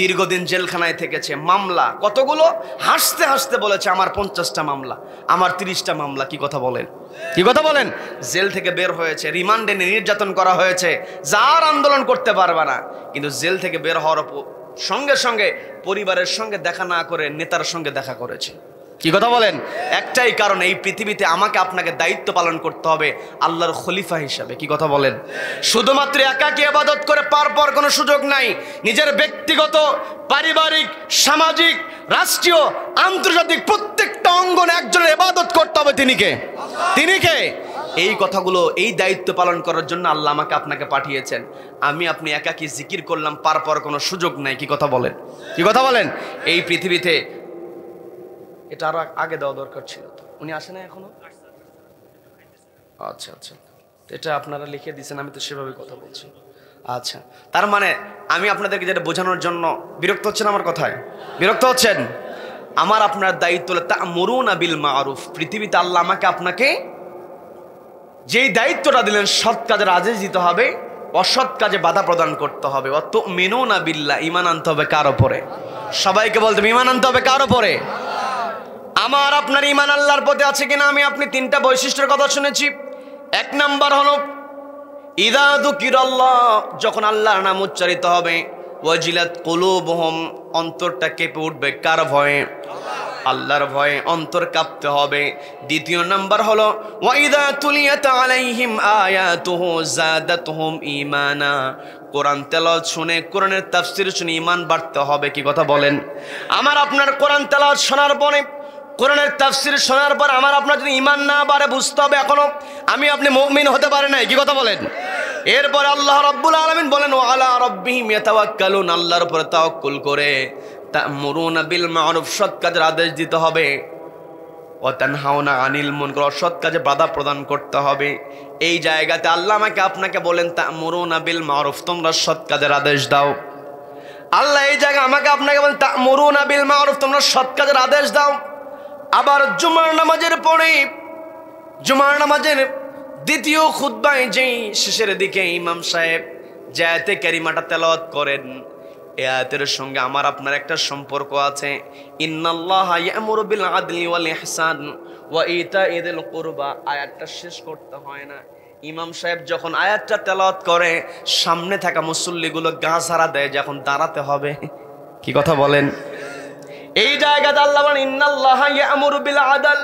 দীর্ঘদিন জেলখানায় থেকেছে, মামলা কতগুলো, হাসতে হাসতে বলেছে আমার 50টা মামলা, আমার 30টা মামলা। কি কথা বলেন? কি কথা বলেন? জেল থেকে বের হয়েছে, রিমান্ডে নির্যাতন করা হয়েছে, যার আন্দোলন করতে পারবে না, কিন্তু জেল থেকে বের হওয়ার সঙ্গে সঙ্গে পরিবারের সঙ্গে দেখা না করে নেতার সঙ্গে দেখা করেছে। কি কথা বলেন? একটাই কারণ, এই পৃথিবীতে আমাকে আপনাকে দায়িত্ব পালন করতে হবে আল্লাহর খলিফা হিসাবে। কি কথা বলেন? শুধুমাত্র একাকী ইবাদত করে পার পাওয়ার কোনো সুযোগ নাই। নিজের ব্যক্তিগত, পারিবারিক, সামাজিক, রাষ্ট্রীয়, আন্তর্জাতিক প্রত্যেকটা অঙ্গনে একজনের ইবাদত করতে হবে। তিনি কে? তিনি কে? এই কথাগুলো, এই দায়িত্ব পালন করার জন্য আল্লাহ আমাকে আপনাকে পাঠিয়েছেন। আমি আপনি একাকী জিকির করলাম, পার পাওয়ার কোনো সুযোগ নাই। কি কথা বলেন? কি কথা বলেন? এই পৃথিবীতে এটা আরো আগে দেওয়া দরকার ছিল। তো উনি আসে না এখনো? আচ্ছা আচ্ছা, এটা আপনারা লিখে দিয়েছেন, আমি তো সেভাবে কথা বলছি। আচ্ছা, তার মানে আমি আপনাদেরকে যেটা বোঝানোর জন্য, বিরক্ত হচ্ছেন আমার কথায়? বিরক্ত হচ্ছেন? আমার আপনার দায়িত্ব হলো তা'মুরুনা বিল মা'রুফ। পৃথিবীতে আল্লাহ আমাকে আপনাকে যেই দায়িত্বটা দিলেন, সৎ কাজের আদেশ দিতে হবে, অসৎ কাজে বাধা প্রদান করতে হবে। ওয়া তু'মিনুনা বিল্লাহ, ঈমান আনতে হবে কার উপরে? সবাইকে বলতে ঈমান আনতে হবে কার উপরে? আমার আপনার ঈমান আল্লাহর প্রতি আছে কিনা? আমি আপনি 3টা বৈশিষ্ট্যের কথা শুনেছি। 1 নাম্বার হলো ইযা যুকিরাল্লাহ, যখন আল্লাহর নাম উচ্চারিত হবে, ওয়াজিলাত কুলুবুহুম, অন্তরটা কেঁপে উঠবে। কার ভয়ে? আল্লাহর ভয়ে অন্তর কাঁপতে হবে। 2 নাম্বার হলো ওয়া ইযা তুলিয়াত আলাইহিম আয়াতুহু যাদাতুহুম ঈমানা, কোরআন তেলাওয়াত শুনে, কোরআনের তাফসীর শুনে ঈমান বাড়তে হবে। কি কথা বলেন? আমার আপনার কোরআন তেলাওয়াত শোনার পরে, কোরআনের তাফসীর শোনার পর আমার আপনার যদি ঈমান না বাড়ে, বুঝতে হবে এখনো আমি আপনি মুমিন হতে পারে নাই। কি কথা বলেন? এরপর আল্লাহ রাব্বুল আলামিন বলেন ওয়া আলা রাব্বিহিম ইয়াতাওয়াক্কালুন, আল্লাহর উপরে তাওয়াক্কুল করে তা'মুরুনা বিল মা'রুফ, সৎ কাজের আদেশ দিতে হবে। ওয়া তানহাউনা আনিল মুনকার, অসৎ কাজে বাধা প্রদান করতে হবে। এই জায়গাতে আল্লাহ আমাকে আপনাকে বলেন তা'মুরুনা বিল মা'রুফ, তোমরা সৎ কাজের আদেশ দাও। আল্লাহ এই জায়গায় আমাকে আপনাকে বলেন তা'মুরুনা বিল মা'রুফ, তোমরা সৎ কাজের আদেশ দাও। আবার জুমার নামাজের পরে, জুমার নামাজের দ্বিতীয় খুতবায় যেই শেষের দিকে ইমাম সাহেব যে আয়াতে কারিমাটা তেলাওয়াত করেন, এই আয়াতের সঙ্গে আমার আপনার একটা সম্পর্ক আছে। ইন্নাল্লাহা ইয়া'মুরু বিল আদলি ওয়াল ইহসান ওয়া ইতা'i যিল কুরবা, আয়াতটা শেষ করতে হয় না। ইমাম সাহেব যখন আয়াতটা তেলাওয়াত করে, সামনে থাকা মুসল্লিগুলো গা ছাড়া দেয় যখন দাঁড়াতে হবে। কি কথা বলেন? এই জায়গাতে আল্লাহ বলেন ইন্নাল্লাহা ইয়া'মুরু বিল আদল,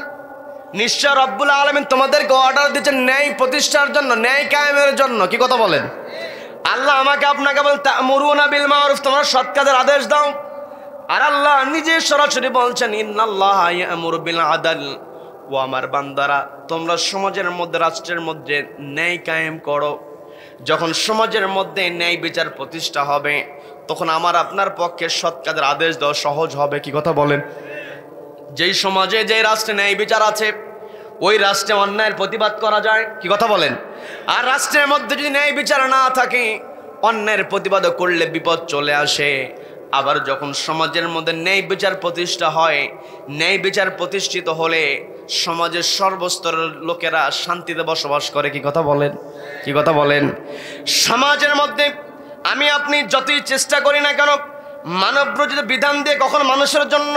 নিশ্চয় রব্বুল আলামিন তোমাদেরকে অর্ডার দিচ্ছেন ন্যায় প্রতিষ্ঠার জন্য, ন্যায় কায়েমের জন্য। কি কথা বলেন? আল্লাহ আমাকে আপনাকে বলেন তা'মুরুনা বিল মা'রুফ, তোমরা সৎ কাজের আদেশ দাও। আর আল্লাহ নিজে সরাসরি বলছেন ইন্নাল্লাহা ইয়া'মুরু বিল আদল, ও আমার বান্দারা তোমরা সমাজের মধ্যে, রাষ্ট্রের মধ্যে ন্যায় কায়েম করো। যখন সমাজের মধ্যে ন্যায় বিচার প্রতিষ্ঠা হবে, তখন আমার আপনার পক্ষে সৎ কাজের আদেশ দেওয়া সহজ হবে। কি কথা বলেন? যেই সমাজে, যে রাষ্ট্রে ন্যায় বিচার আছে, ওই রাষ্ট্রে অন্যায়ের প্রতিবাদ করা যায়। কি কথা বলেন? আর রাষ্ট্রের মধ্যে যদি ন্যায় বিচার না থাকে, অন্যায়ের প্রতিবাদ করলে বিপদ চলে আসে। আবার যখন সমাজের মধ্যে ন্যায় বিচার প্রতিষ্ঠা হয়, ন্যায় বিচার প্রতিষ্ঠিত হলে সমাজের সর্বস্তরের লোকেরা শান্তিতে বসবাস করে। কি কথা বলেন? কি কথা বলেন? সমাজের মধ্যে আমি আপনি যতই চেষ্টা করি না কেন, মানবরচিত বিধান দিয়ে কখনো মানুষের জন্য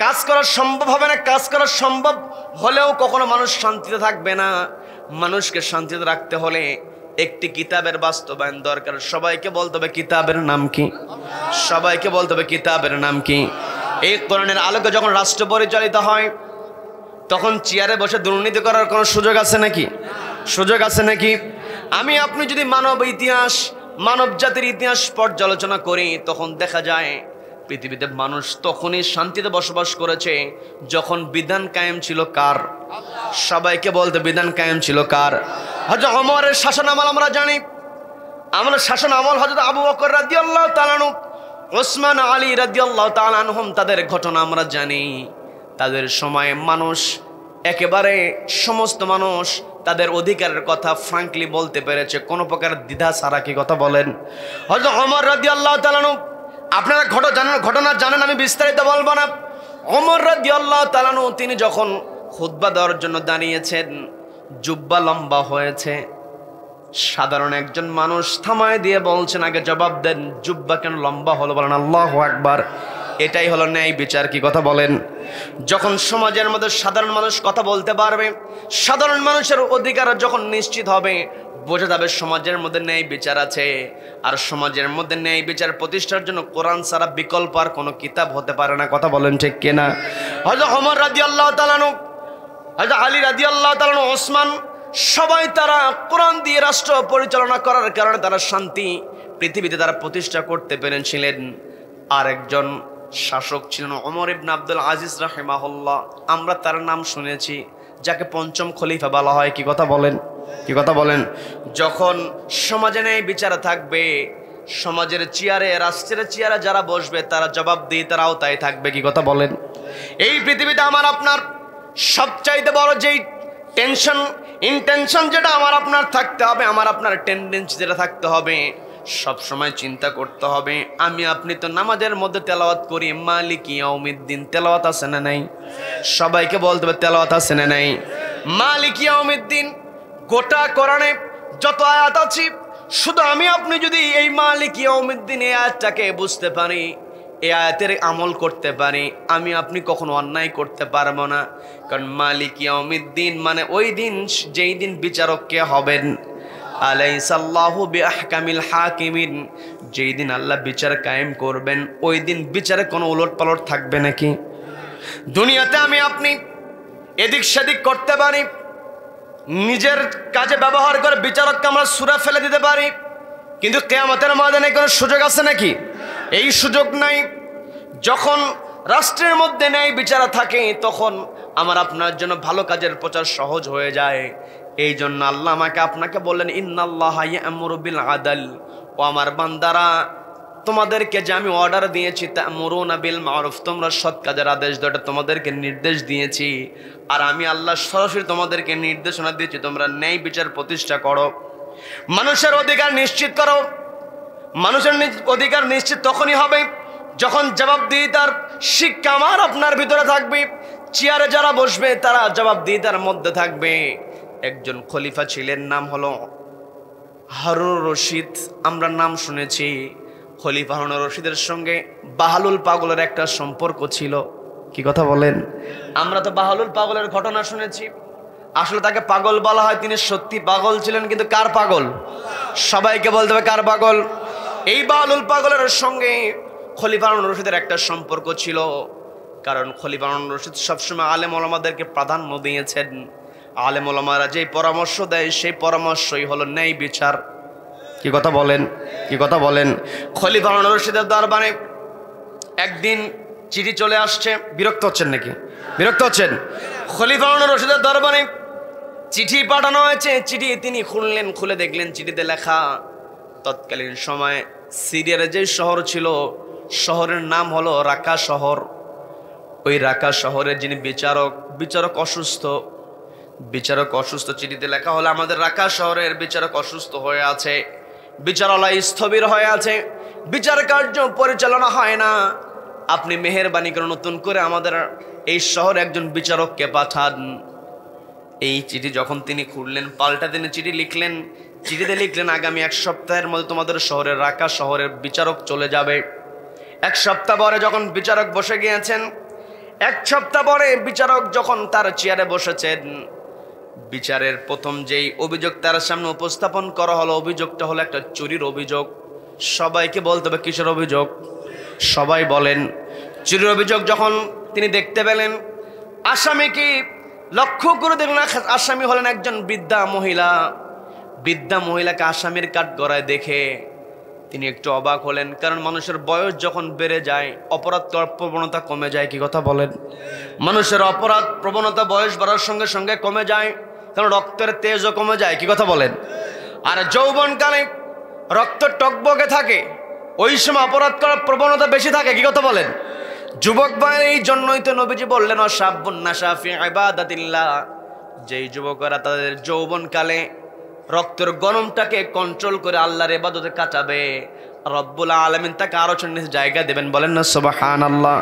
কাজ করা সম্ভব হবে না। কাজ করা সম্ভব হলেও কখনো মানুষ শান্তিতে থাকবে না। মানুষকে শান্তিতে রাখতে হলে একটি কিতাবের বাস্তবায়ন দরকার। সবাইকে বলতে হবে কিতাবের নাম কি? সবাইকে বলতে হবে কিতাবের নাম কি? এই কোরআনের আলোকে যখন রাষ্ট্র পরিচালিত হয়, তখন চেয়ারে বসে দুর্নীতি করার কোনো সুযোগ আছে নাকি? সুযোগ আছে নাকি? আমি আপনি যদি মানব ইতিহাস, মানব জাতির ইতিহাস পর্যালোচনা করি, তখন দেখা যায় পৃথিবীতে মানুষ তখনই শান্তিতে বসবাস করেছে যখন বিধান কায়েম ছিল কার? সবাইকে বলতে বিধান কায়েম ছিল কার? হযরত ওমরের শাসন আমল আমরা জানি। আমরা শাসন আমল হযরত আবু বকর রাদিয়াল্লাহু তাআলা আনহু, ওসমান আলী রাদিয়াল্লাহু তাআলা আনহুম, তাদের ঘটনা আমরা জানি। তাদের সময়ে মানুষ একেবারে সমস্ত মানুষ তাদের অধিকারের কথা ফ্রাঙ্কলি বলতে পেরেছে, কোনো প্রকার দ্বিধা ছাড়া। কি কথা বলেন? হযরত ওমর রাদিয়াল্লাহু তাআলা আনহু, আপনারা ঘটনা জানেন, আমি বিস্তারিত বলবো না। ওমর রাদিয়াল্লাহু তাআলা আনহু তিনি যখন খুতবা দেওয়ার জন্য দাঁড়িয়েছেন, জুব্বা লম্বা হয়েছে। সাধারণ একজন মানুষ থামায় দিয়ে বলছেন, আগে জবাব দেন, জুব্বা কেন লম্বা হলো? বলেন আল্লাহু আকবার। এটাই হলো ন্যায় বিচার। কি কথা বলেন? যখন সমাজের মধ্যে সাধারণ মানুষ কথা বলতে পারবে, সাধারণ মানুষের অধিকার যখন নিশ্চিত হবে, বোঝা যাবে সমাজের মধ্যে ন্যায় বিচার আছে। আর সমাজের মধ্যে ন্যায় বিচার প্রতিষ্ঠার জন্য কোরআন ছাড়া বিকল্প আর কোনো কিতাব হতে পারে না। কথা বলেন ঠিক কিনা? হযরত ওমর রাদিয়াল্লাহু তাআলা আনহু, হযরত আলী রাদিয়াল্লাহু তাআলা আনহু, ওসমান, সবাই তারা কোরআন দিয়ে রাষ্ট্র পরিচালনা করার কারণে তারা শান্তি পৃথিবীতে তারা প্রতিষ্ঠা করতে পেরেছিলেন। আর একজন শাসক ছিলেন ওমর ইবনে আব্দুল আজিজ রাহিমাহুল্লাহ। আমরা তার নাম শুনেছি, যাকে পঞ্চম খলিফা বলা হয়। কি কথা বলেন? কি কথা বলেন? যখন সমাজে ন্যায় বিচার থাকবে, সমাজের চেয়ারে, রাষ্ট্রের চেয়ারে যারা বসবে তারা জবাব দিয়ে তারাও তাই থাকবে। কি কথা বলেন? এই পৃথিবীতে আমার আপনার সবচাইতে বড় যেই টেনশন, ইন্টেনশন যেটা আমার আপনার থাকতে হবে, আমার আপনার টেন্ডেন্সি যেটা থাকতে হবে, সব সময় চিন্তা করতে হবে, আমি আপনি তো নামাজের মধ্যে তেলাওয়াত করি মালিক ইয়াউমিদ্দিন, তেলাওয়াত আছে না নাই? সবাইকে বলতে হবে তেলাওয়াত আছে না নাই? মালিক ইয়াউমিদ্দিন, গোটা কোরআনে যত আয়াত আছে, শুধু আমি আপনি যদি এই মালিক ইয়াউমিদ্দিন এই আয়াতটাকে বুঝতে পারি, এই আয়াতের আমল করতে পারি, আমি আপনি কখনো অন্যায় করতে পারবো না। কারণ মালিক ইয়াউমিদ্দিন মানে ওই দিন যেই দিন বিচারক কে হবেন। আলাইসাল্লাহু বিআহকামিল হাকিমিন, যেই দিন আল্লাহ বিচার কায়েম করবেন, ওই দিন বিচারে কোনো উলটপালট থাকবে নাকি? দুনিয়াতে আমি আপনি এদিক সেদিক করতে পারি, নিজের কাজে ব্যবহার করে বিচারককে আমরা সূরা ফেলে দিতে পারি, কিন্তু কিয়ামতের ময়দানে কোনো সুযোগ আছে নাকি? এই সুযোগ নাই। যখন রাষ্ট্রের মধ্যে ন্যায় বিচার থাকে, তখন আমার আপনার জন্য ভালো কাজের প্রচার সহজ হয়ে যায়। এই জন্য আল্লাহ আমাকে আপনাকে বললেন ইন্নাল্লাহা ইয়া'মুরু বিল আদল, ও আমার বান্দারা, তোমাদেরকে যে আমি অর্ডার দিয়েছি তা'মুরুনা বিল মা'রুফ, তোমরা সৎ কাজের আদেশ দাও, এটা তোমাদেরকে নির্দেশ দিয়েছি। আর আমি আল্লাহ সরাসরি তোমাদেরকে নির্দেশনা দিয়েছি, তোমরা ন্যায় বিচার প্রতিষ্ঠা করো, মানুষের অধিকার নিশ্চিত করো, মানুষের অধিকার নিশ্চিত তখনই হবে যখন জবাবদিহিতার শিক্ষা আমার আপনার ভিতরে থাকবে। চেয়ারে যারা বসবে তারা জবাবদিহিতার মধ্যে থাকবে। একজন খলিফা ছিলেন, নাম হলো হারুন রশিদ। আমরা নাম শুনেছি। খলিফা হারুন রশিদের সঙ্গে বাহালুল পাগলের একটা সম্পর্ক ছিল। কি কথা বলেন? আমরা তো বাহালুল পাগলের ঘটনা শুনেছি। আসলে তাকে পাগল বলা হয়, তিনি সত্যি পাগল ছিলেন, কিন্তু কার পাগল? সবাইকে বলতে হবে কার পাগল। এই বাহালুল পাগলের সঙ্গে খলিফা হারুন রশিদের একটা সম্পর্ক ছিল। কারণ খলিফা হারুন রশিদ সবসময় আলেম ওলামাদেরকে প্রাধান্য দিয়েছেন। আলেম ওলামারা যে পরামর্শ দেয় সেই পরামর্শই হলো ন্যায় বিচার। কি কথা বলেন? কি কথা বলেন? খলিফা হারুন রশিদের দরবারে একদিন চিঠি চলে আসছে। বিরক্ত হচ্ছেন নাকি? বিরক্ত হচ্ছেন? খলিফা হারুন রশিদের দরবারে চিঠি পাঠানো হয়েছে। চিঠি তিনি খুললেন, খুলে দেখলেন চিঠিতে লেখা তৎকালীন সময় সিরিয়ার যে শহর ছিল, শহরের নাম হলো রাকা শহর। ওই রাকা শহরের যিনি বিচারক অসুস্থ। চিঠিতে লেখা হলো আমাদের রাকা শহরের বিচারক অসুস্থ হয়ে আছে, বিচারালয় স্থবির হয়ে আছে, বিচার কার্য পরিচালনা হয় না। আপনি মেহেরবানি করে নতুন করে আমাদের এই শহরে একজন বিচারককে পাঠান। এই চিঠি যখন তিনি খুললেন, পাল্টা তিনি চিঠি লিখলেন। চিঠিতে লিখলেন আগামী 1 সপ্তাহের মধ্যে তোমাদের শহরের রাকা শহরের বিচারক চলে যাবে। 1 সপ্তাহ পরে যখন বিচারক বসে গিয়েছেন, 1 সপ্তাহ পরে বিচারক যখন তার চেয়ারে বসেছেন, বিচারের প্রথম যেই অভিযোগ তার সামনে উপস্থাপন করা হলো, অভিযোগটা হলো একটা চুরির অভিযোগ। সবাইকে বলতে হবে কিসের অভিযোগ? সবাই বলেন। চুরির অভিযোগ যখন তিনি দেখতে পেলেন, আসামিকে লক্ষ্য করে দেখলেন আসামি হলেন একজন বৃদ্ধা মহিলা। বৃদ্ধা মহিলাকে আসামির কাঠগড়ায় দেখে তিনি একটু অবাক হলেন। কারণ মানুষের বয়স যখন বেড়ে যায় অপরাধ করার প্রবণতা কমে যায়। কি কথা বলেন? মানুষের অপরাধ প্রবণতা বয়স বাড়ার সঙ্গে সঙ্গে কমে যায়, কারণ রক্তের তেজও কমে যায়। কি কথা বলেন? আর যৌবনকালে রক্ত টকবকে থাকে, ওই সময় অপরাধ করার প্রবণতা বেশি থাকে। কি কথা বলেন? যুবক ভাই, এই জন্যই তো নবীজি বললেন অসাবুন নাশা ফি ইবাদাতিল্লাহ, যেই যুবকরা তাদের যৌবনকালে রক্তের গরমটাকে কন্ট্রোল করে আল্লাহর ইবাদতে কাটাবে, রব্বুল আলামিন তাকে আরো জায়গা দেবেন। বলেন না সুবহানাল্লাহ।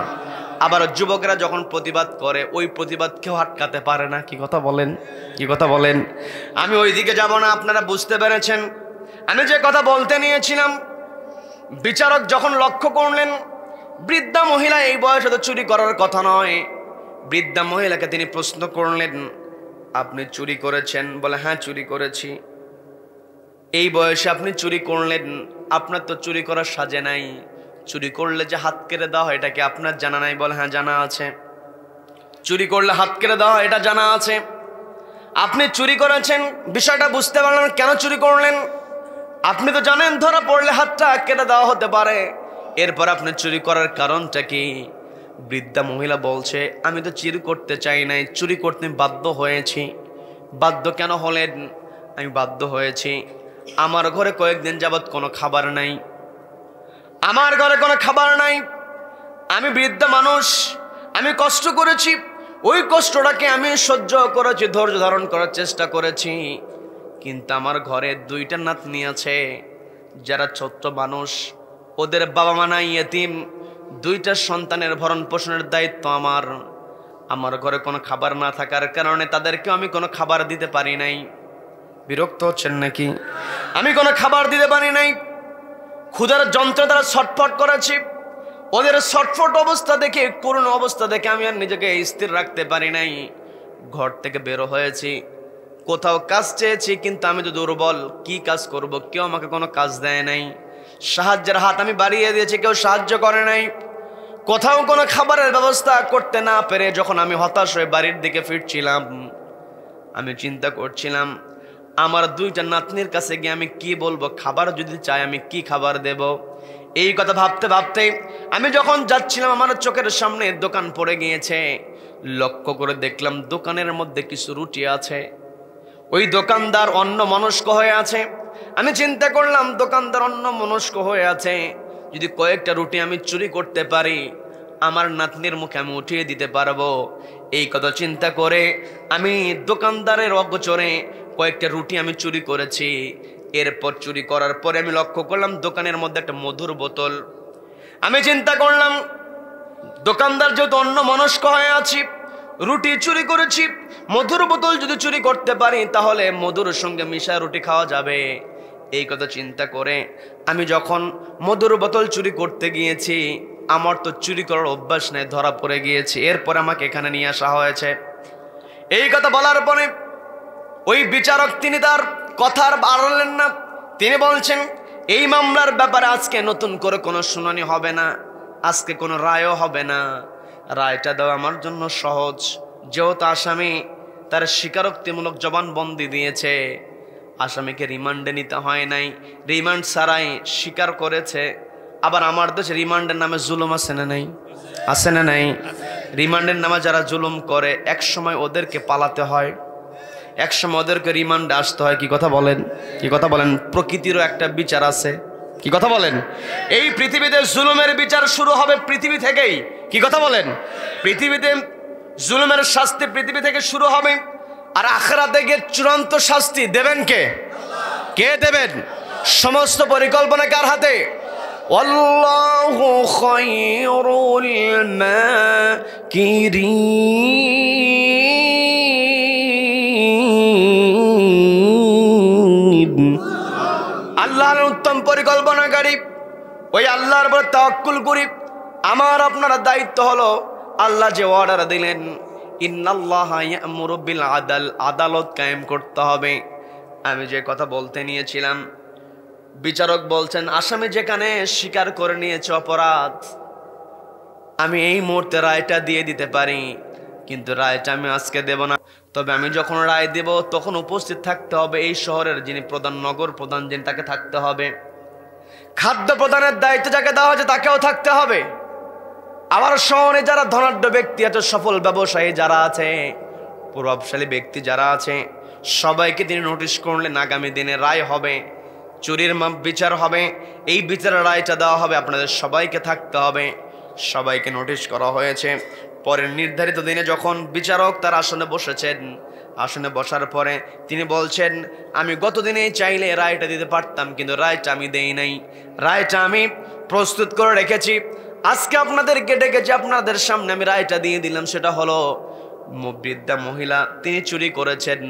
আবার যুবকরা যখন প্রতিবাদ করে, ওই প্রতিবাদ কেউ আটকাতে পারে না। কি কথা বলেন? কি কথা বলেন? আমি ওই দিকে যাব না, আপনারা বুঝতে পেরেছেন। আমি যে কথা বলতে নিয়েছিলাম, বিচারক যখন লক্ষ্য করলেন বৃদ্ধা মহিলা এই বয়সে তো চুরি করার কথা নয়, বৃদ্ধা মহিলাকে তিনি প্রশ্ন করলেন, আপনি চুরি করেছেন? বলে হ্যাঁ চুরি করেছি। এই বয়সে আপনি চুরি করলেন, আপনার তো চুরি করার সাজে নাই। চুরি করলে যে হাত কেটে দেওয়া হয় এটা কি আপনার জানা নাই? বলে হ্যাঁ জানা আছে। চুরি করলে হাত কেটে দেওয়া হয় এটা জানা আছে। আপনি চুরি করেছেন, বিষয়টা বুঝতে পারলেন, কেন চুরি করলেন? আপনি তো জানেন ধরা পড়লে হাতটা কেটে দেওয়া হতে পারে। এরপর আপনি চুরি করার কারণটা কি? বৃদ্ধা মহিলা বলছে, আমি তো চুরি করতে চাই নাই, চুরি করতে বাধ্য হয়েছি। বাধ্য কেন হলেন? আমি বাধ্য হয়েছি, আমার ঘরে কয়েকদিন যাবৎ কোনো খাবার নাই। আমার ঘরে কোনো খাবার নাই, আমি বৃদ্ধা মানুষ, আমি কষ্ট করেছি, ওই কষ্টটাকে আমি সহ্য করেছি, ধৈর্য ধারণ করার চেষ্টা করেছি। কিন্তু আমার ঘরে 2টা নাতনি আছে যারা ছোট্ট মানুষ, ওদের বাবা মা নাই, ইয়েতিম। 2টা সন্তানের ভরণ পোষণের দায়িত্ব আমার। আমার ঘরে কোনো খাবার না থাকার কারণে তাদেরকে আমি কোনো খাবার দিতে পারি নাই। বিরক্ত হচ্ছেন নাকি? আমি কোনো খাবার দিতে পারি নাই, ক্ষুধার যন্ত্রে তারা ছটফট করেছি। ওদের ছটফট অবস্থা দেখে, করুণ অবস্থা দেখে আমি আর নিজেকে স্থির রাখতে পারি নাই। ঘর থেকে বেরো হয়েছি, কোথাও কাজ চেয়েছি, কিন্তু আমি তো দুর্বল, কি কাজ করব? কেউ আমাকে কোনো কাজ দেয় নাই। সাহায্যের হাত আমি বাড়িয়ে দিয়েছি, কেউ সাহায্য করে নাই। কোথাও কোনো খাবারের ব্যবস্থা করতে না পেরে যখন আমি হতাশ হয়ে বাড়ির দিকে ফিরছিলাম, আমি চিন্তা করছিলাম আমার 2টা নাতনির কাছে গিয়ে আমি কি বলবো? খাবার যদি চাই আমি কি খাবার দেব? এই কথা ভাবতে ভাবতে আমি যখন যাচ্ছিলাম, আমার চোখের সামনে দোকান পড়ে গিয়েছে। লক্ষ্য করে দেখলাম দোকানের মধ্যে কিছু রুটি আছে। ওই দোকানদার অন্যমনস্ক হয়ে আছে। আমি চিন্তা করলাম দোকানদার অন্যমনস্ক হয়ে আছে, যদি কয়েকটা রুটি আমি চুরি করতে পারি, আমার নাতনির মুখে আমি উঠিয়ে দিতে পারবো। এই কথা চিন্তা করে আমি দোকানদারের অগোচরে কয়েকটা রুটি আমি চুরি করেছি। এরপর চুরি করার পরে আমি লক্ষ্য করলাম দোকানের মধ্যে একটা মধুর বোতল। আমি চিন্তা করলাম দোকানদার যেহেতু অন্য মনস্ক হয়ে আছি, রুটি চুরি করেছি, মধুর বোতল যদি চুরি করতে পারি তাহলে মধুর সঙ্গে মিশা রুটি খাওয়া যাবে। এই কথা চিন্তা করে আমি যখন মধুর বোতল চুরি করতে গিয়েছি, আমার তো চুরি করার অভ্যাস নেই, ধরা পড়ে গিয়েছি। এরপরে আমাকে এখানে নিয়ে আসা হয়েছে। এই কথা বলার পরে ওই বিচারক তিনি তার কথা আর বাড়ালেন না। তিনি বলছেন এই মামলার ব্যাপারে আজকে নতুন করে কোনো শুনানি হবে না, আজকে কোনো রায়ও হবে না। রায়টা দেওয়া আমার জন্য সহজ, যেহেতু আসামি তার স্বীকারোক্তিমূলক জবানবন্দি দিয়েছে, আসামিকে রিমান্ডে নিতে হয় নাই, রিমান্ড ছাড়াই স্বীকার করেছে। আবার আমার দেশে রিমান্ডের নামে জুলুম আছে না নাই? আছে না নাই? রিমান্ডের নামে যারা জুলুম করে এক সময় ওদেরকে পালাতে হয়, এক সময় ওদেরকে রিমান্ডে আসতে হয়। কি কথা বলেন? কি কথা বলেন? প্রকৃতিরও একটা বিচার আছে। কি কথা বলেন? এই পৃথিবীতে জুলুমের বিচার শুরু হবে পৃথিবী থেকেই। কি কথা বলেন? পৃথিবীতে জুলুমের শাস্তি পৃথিবী থেকে শুরু হবে, আর আখিরাতে গিয়ে চূড়ান্ত শাস্তি দেবেন কে? কে দেবেন? সমস্ত পরিকল্পনা কার হাতে? আল্লাহু খায়রুল মাকিরিন। আল্লাহর উত্তম পরিকল্পনাকারী, ওই আল্লাহর উপর তাওয়াক্কুল করি। আমার আপনার দায়িত্ব হলো আল্লাহ যে অর্ডার দিলেন ইন্নাল্লাহা ইয়া'মুরু বিল আদল, আদালত কায়েম করতে হবে। আমি যে কথা বলতে নিয়েছিলাম, বিচারক বলছেন আসামি যেখানে স্বীকার করে নিয়েছে অপরাধ, আমি এই মুহূর্তে রায়টা দিয়ে দিতে পারি, কিন্তু রায়টা আমি আজকে দেব না। তবে আমি যখন রায় দেব তখন উপস্থিত থাকতে হবে এই শহরের যিনি প্রধান, নগর প্রধান যিনি, তাকে থাকতে হবে। খাদ্য প্রদানের দায়িত্ব যাকে দেওয়া হয়েছে তাকেও থাকতে হবে। আবার শহরে যারা ধনাঢ্য ব্যক্তি আছে, সফল ব্যবসায়ী যারা আছে, প্রভাবশালী ব্যক্তি যারা আছে, সবাইকে তিনি নোটিশ করলেন আগামী দিনে রায় হবে, চুরির বিচার হবে, এই বিচারের রায়টা দেওয়া হবে, আপনাদের সবাইকে থাকতে হবে। সবাইকে নোটিশ করা হয়েছে। পরের নির্ধারিত দিনে যখন বিচারক তার আসনে বসেছেন, আসনে বসার পরে তিনি বলছেন আমি গত দিনেই চাইলে রায়টা দিতে পারতাম, কিন্তু রায়টা আমি দেই নাই, রায়টা আমি প্রস্তুত করে রেখেছি, আজকে আপনাদেরকে ডেকেছি, আপনাদের সামনে আমি রায়টা দিয়ে দিলাম। সেটা হলো বৃদ্ধা মহিলা তিনি চুরি করেছেন,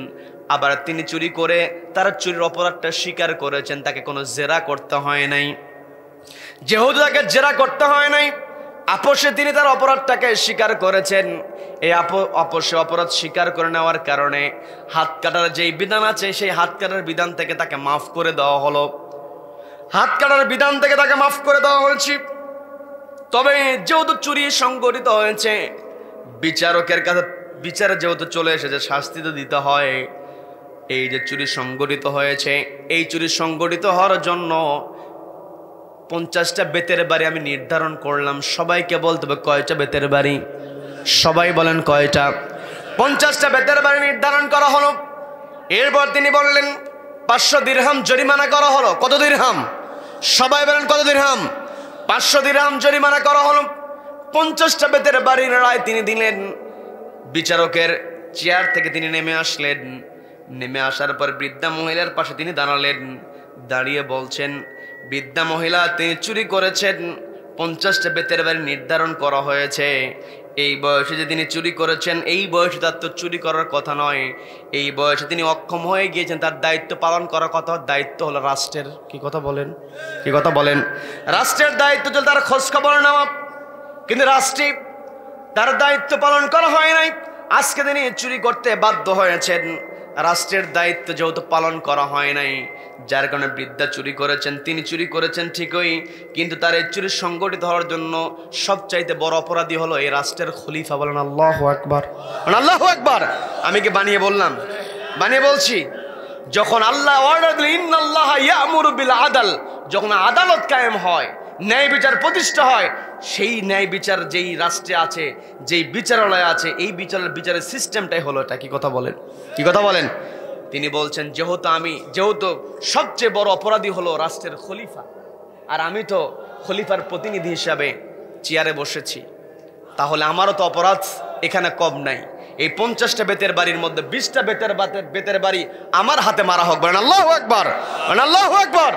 আবার তিনি চুরি করে তার চুরির অপরাধটা স্বীকার করেছেন, তাকে কোনো জেরা করতে হয় নাই। যেহেতু তাকে জেরা করতে হয় নাই, আপোষে তিনি তার অপরাধটাকে স্বীকার করেছেন। এই আপোষে অপরাধ স্বীকার করে নেওয়ার কারণে হাত কাটার যেই বিধান আছে সেই হাত কাটার বিধান থেকে তাকে মাফ করে দেওয়া হলো। হাত কাটার বিধান থেকে তাকে মাফ করে দেওয়া হয়েছে। তবে যেহেতু চুরি সংগঠিত হয়েছে, বিচারকের কাছে বিচারে যেহেতু চলে এসেছে, শাস্তি তো দিতে হয়। এই যে চুরি সংগঠিত হয়েছে, এই চুরি সংগঠিত হওয়ার জন্য 50টা বেতের বাড়ি আমি নির্ধারণ করলাম। সবাইকে বলতে হবে কয়টা বেতের বাড়ি? সবাই বলেন কয়টা? 50টা বেতের বাড়ি নির্ধারণ করা হলো। এরপর তিনি বললেন 500 দিরহাম জরিমানা করা হলো। কত দিরহাম? সবাই বলেন কত দিরহাম? 500 দিরহাম জরিমানা করা হলো। 50টা বেতের বাড়ির রায় তিনি দিলেন। বিচারকের চেয়ার থেকে তিনি নেমে আসলেন। নেমে আসার পর বৃদ্ধা মহিলার পাশে তিনি দাঁড়ালেন। দাঁড়িয়ে বলছেন বৃদ্ধা মহিলা তিনি চুরি করেছেন, 50টা বেতের বাড়ি নির্ধারণ করা হয়েছে। এই বয়সে যে তিনি চুরি করেছেন, এই বয়সে তার তো চুরি করার কথা নয়। এই বয়সে তিনি অক্ষম হয়ে গিয়েছেন, তার দায়িত্ব পালন করার কথা। দায়িত্ব হলো রাষ্ট্রের। কি কথা বলেন? কি কথা বলেন? রাষ্ট্রের দায়িত্ব হলো তার খোঁজ খবর নেওয়া, কিন্তু রাষ্ট্রে তার দায়িত্ব পালন করা হয় নাই। আজকে তিনি চুরি করতে বাধ্য হয়েছেন, রাষ্ট্রের দায়িত্ব যেহেতু পালন করা হয় নাই, যার কারণে বৃদ্ধা চুরি করেছেন। তিনি চুরি করেছেন ঠিকই, কিন্তু তার এই চুরি সংগঠিত হওয়ার জন্য সবচাইতে বড় অপরাধী হলো এই রাষ্ট্রের খলিফা। বলেন আল্লাহু আকবার, আল্লাহু আকবার। আমি কি বানিয়ে বললাম? বানিয়ে বলছি। যখন আল্লাহ অর্ডার দিলেন ইন্নাল্লাহা ইয়া'মুরু বিল আদল, যখন আদালত কায়েম হয়, ন্যায় বিচার প্রতিষ্ঠা হয়, সেই ন্যায় বিচার যেই রাষ্ট্রে আছে, যেই বিচারালয় আছে, এই বিচারের সিস্টেমটাই হলো এটা। কি কথা বলেন? কি কথা বলেন? তিনি বলছেন যেহেতু সবচেয়ে বড় অপরাধী হলো রাষ্ট্রের খলিফা, আর আমি তো খলিফার প্রতিনিধি হিসাবে চেয়ারে বসেছি, তাহলে আমারও তো অপরাধ এখানে কম নাই। এই 50টা বেতের বাড়ির মধ্যে 20টা বেতের বাড়ি আমার হাতে মারা হোক। বলেন আল্লাহু আকবার, বলেন আল্লাহু আকবার।